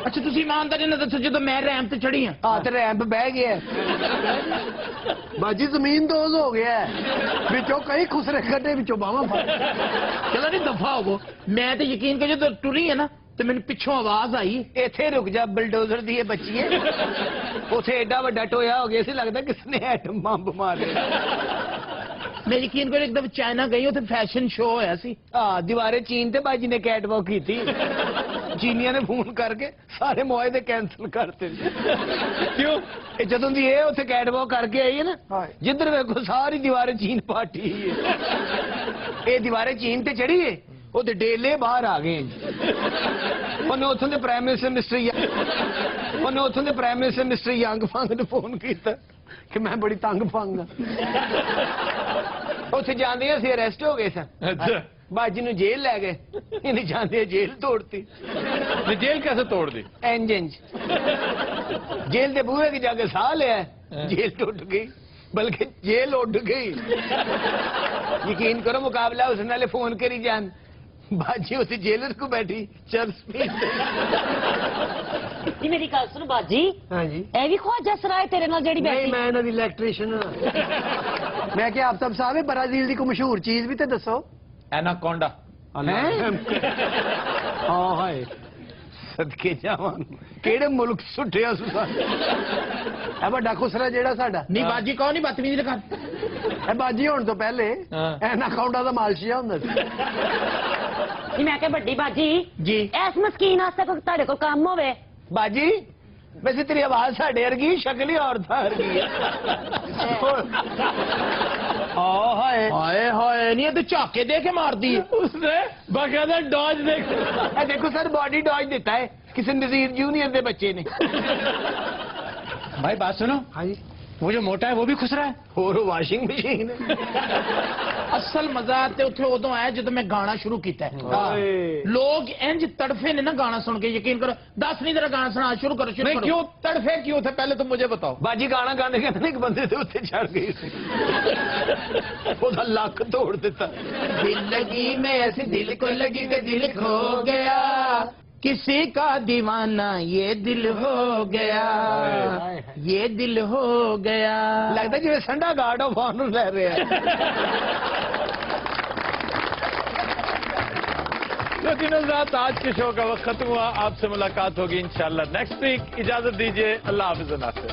Speaker 5: अच्छा तुसी ईमानदारी ना दसो जो मैं रैम ते चढ़ी हां
Speaker 6: ਹਾਂ ਤੇ ਰੈਂਪ ਬਹਿ ਗਿਆ ਬਾਜੀ, ਜ਼ਮੀਨ ਦੋਜ਼ ਹੋ ਗਿਆ ਵਿੱਚੋਂ ਕਈ ਖੁਸਰੇ ਕੱਢੇ, ਵਿੱਚੋਂ ਬਾਹਾਂ ਫੜ।
Speaker 5: चलो नहीं दफा हो मैं तो यकीन कर जो टुरी है ना तो मैंने पिछों आवाज आई
Speaker 6: ਇੱਥੇ ਰੁਕ ਜਾ ਬਲਡੋਜ਼ਰ ਦੀ ਇਹ ਬੱਚੀਏ। ਉੱਥੇ ਐਡਾ ਵੱਡਾ ਟੋਇਆ ਹੋ ਗਿਆ ਸੀ, ਲੱਗਦਾ ਕਿਸ ਨੇ ਐਟਮ ਬੰਬ ਮਾਰਿਆ।
Speaker 5: मैं यकीन कर एकदम चाइना गई उथे फैशन शो होया सी
Speaker 6: ਹਾਂ ਦੀਵਾਰੇ ਚੀਨ ਤੇ ਬਾਜੀ ਨੇ ਕੈਟ ਵਾਕ ਕੀਤੀ। ਚੀਨੀਆਂ ਨੇ ਫੋਨ ਕਰਕੇ ਸਾਰੇ ਮੁਆਹਦੇ ਕੈਂਸਲ ਕਰਤੇ।
Speaker 8: क्यों?
Speaker 6: ਇਹ ਜਦੋਂ ਦੀ ਇਹ ਉੱਥੇ ਕੈਟ ਵਾਕ ਕਰਕੇ ਆਈ ਹੈ ਨਾ, ਜਿੱਧਰ ਵੇਖੋ ਸਾਰੀ ਦੀਵਾਰੇ ਚੀਨ ਪਾਟੀ ਹੈ। ਇਹ ਦੀਵਾਰੇ ਚੀਨ ਤੇ ਚੜੀ ਹੈ, ਉਹਦੇ ਡੇਲੇ ਬਾਹਰ ਆ ਗਏ। ਉਹਨੇ ਉੱਥੋਂ ਦੇ ਪ੍ਰਾਈਮ ਮਿਨਿਸਟਰ ਮਿਸਟਰ ਯੰਗ ਫੰਗ ਨੂੰ ਫੋਨ ਕੀਤਾ ਕਿ ਮੈਂ ਬੜੀ ਤੰਗ ਫੰਗ ਆ। ਉੱਥੇ ਜਾਂਦੇ ਅਸੀਂ ਅਰੈਸਟ ਹੋ ਗਏ ਸਨ।
Speaker 1: अच्छा
Speaker 6: ਬਾਜੀ ਨੂੰ ਜੇਲ੍ਹ ਲੈ ਗਏ, ਇਹਨੇ ਜਾਂਦੇ ਜੇਲ੍ਹ ਤੋੜਤੀ।
Speaker 1: ये जेल कैसे तोड़ दी?
Speaker 6: ਇੰਜਨ ਜੇਲ੍ਹ ਦੇ ਬੂਹੇ ਕੇ ਜਾ ਕੇ ਸਾਹ ਲਿਆ, ਜੇਲ੍ਹ ਟੁੱਟ ਗਈ, ਬਲਕਿ ਜੇਲ੍ਹ ਉੱਡ ਗਈ। ਯਕੀਨ ਕਰੋ ਮੁਕਾਬਲਾ ਉਸ ਨਾਲੇ ਫੋਨ ਕਰੀ ਜਾਣ, ਬਾਜੀ ਉੱਥੇ ਜੇਲਰ ਕੋ ਬੈਠੀ ਚਰਸ ਪੀ।
Speaker 4: ਜੀ ਮੇਰੀ ਗੱਲ ਸੁਣ ਬਾਜੀ,
Speaker 6: ਹਾਂਜੀ
Speaker 4: ਇਹ ਵੀ ਖਵਾਜਾ ਸਰਾਏ ਤੇਰੇ ਨਾਲ ਜਿਹੜੀ
Speaker 6: ਨਹੀਂ,
Speaker 4: ਬੈਠੀ
Speaker 6: ਮੈਂ ਇਹਨਾਂ ਦੀ ਇਲੈਕਟ੍ਰੀਸ਼ੀਅਨ ਹਾਂ। ਮੈਂ ਕਿਹਾ ਆਫਤਾਬ ਸਾਹਿਬ ਬ੍ਰਾਜ਼ੀਲ ਦੀ ਕੋਈ ਮਸ਼ਹੂਰ ਚੀਜ਼ ਵੀ ਤੇ ਦੱਸੋ।
Speaker 1: एनाकोंडा।
Speaker 6: ਹਾਂ ਹਾਏ ਸਦਕੇ ਜਾਵਾਂ, ਕਿਹੜੇ ਮੁਲਕ ਸੁੱਟਿਆ ਸੁਸਾ। ਇਹ ਵੱਡਾ ਖੁਸਰਾ ਜਿਹੜਾ ਸਾਡਾ
Speaker 5: नहीं बाजी कौन नहीं बदतमीजी लगा
Speaker 6: ਇਹ ਬਾਜੀ ਹੋਣ ਤੋਂ ਪਹਿਲੇ
Speaker 1: ਹਾਂ।
Speaker 6: ਐਨਾਕਾਉਂਡਾ ਦਾ ਮਾਲਸ਼ੀਆ ਹੁੰਦਾ ਸੀ।
Speaker 4: ਜੀ ਮੈਂ ਕਿਹਾ ਵੱਡੀ ਬਾਜੀ
Speaker 5: जी
Speaker 4: ਇਸ ਮਸਕੀਨ ਵਾਸਤੇ ਕੋਈ ਤੁਹਾਡੇ ਕੋਲ ਕੰਮ ਹੋਵੇ।
Speaker 6: ਬਾਜੀ ਵੈਸੇ ਤੇਰੀ ਆਵਾਜ਼ ਸਾਡੇ ਵਰਗੀ, ਸ਼ਕਲ ਹੀ ਔਰਤਾਂ ਵਰਗੀ ਹੈ। ਹਾਏ
Speaker 5: हाय हाय नहीं ये तो झाके दे के मार दी
Speaker 1: उसने बाकायदा डॉज देख।
Speaker 6: ਇਹ ਦੇਖੋ ਸਰ ਬਾਡੀ ਡॉज ਦਿੱਤਾ ਹੈ ਕਿਸੇ ਨਜ਼ੀਰ ਜੂਨੀਅਰ ਦੇ ਬੱਚੇ ਨੇ।
Speaker 5: भाई बात सुनो
Speaker 6: ਹਾਂਜੀ
Speaker 5: वो जो मोटा है वो भी खुसरा है
Speaker 6: ਹੋਰ ਵਾਸ਼ਿੰਗ ਮਸ਼ੀਨ
Speaker 5: असल मजा ते उथे उदों आया जदों मैं गाना शुरू किया
Speaker 6: हाय।
Speaker 5: लोग इंज तड़फे ने ना गाना सुन के, यकीन करो 10 नहीं तेरा गाना सुना शुरू करो शुरू
Speaker 1: नहीं
Speaker 5: करो।
Speaker 1: क्यों तड़फे क्यों थे पहले तो मुझे बताओ।
Speaker 6: ਬਾਜੀ ਗਾਣਾ ਗਾਣੇ ਕਹਿੰਦੇ ਇੱਕ ਬੰਦੇ ਦੇ ਉੱਤੇ ਚੜ ਗਈ ਸੀ, ਉਹਦਾ ਲੱਕ ਤੋੜ ਦਿੱਤਾ।
Speaker 5: दिल लगी में ऐसी दिल को लगी कि दिल खो गया, किसी का दीवाना ये दिल हो गया, ये दिल हो गया।
Speaker 6: ਲੱਗਦਾ ਜਿਵੇਂ ਸੰਡਾ ਗਾਰਡ ਆਫ ਆਨਰ ਲੈ ਰਿਹਾ।
Speaker 1: लेकिन आज के शो का वक्त खत्म हुआ, आपसे मुलाकात होगी इंशाल्लाह नेक्स्ट वीक। इजाजत दीजिए, अल्लाह हाफिज नासिर।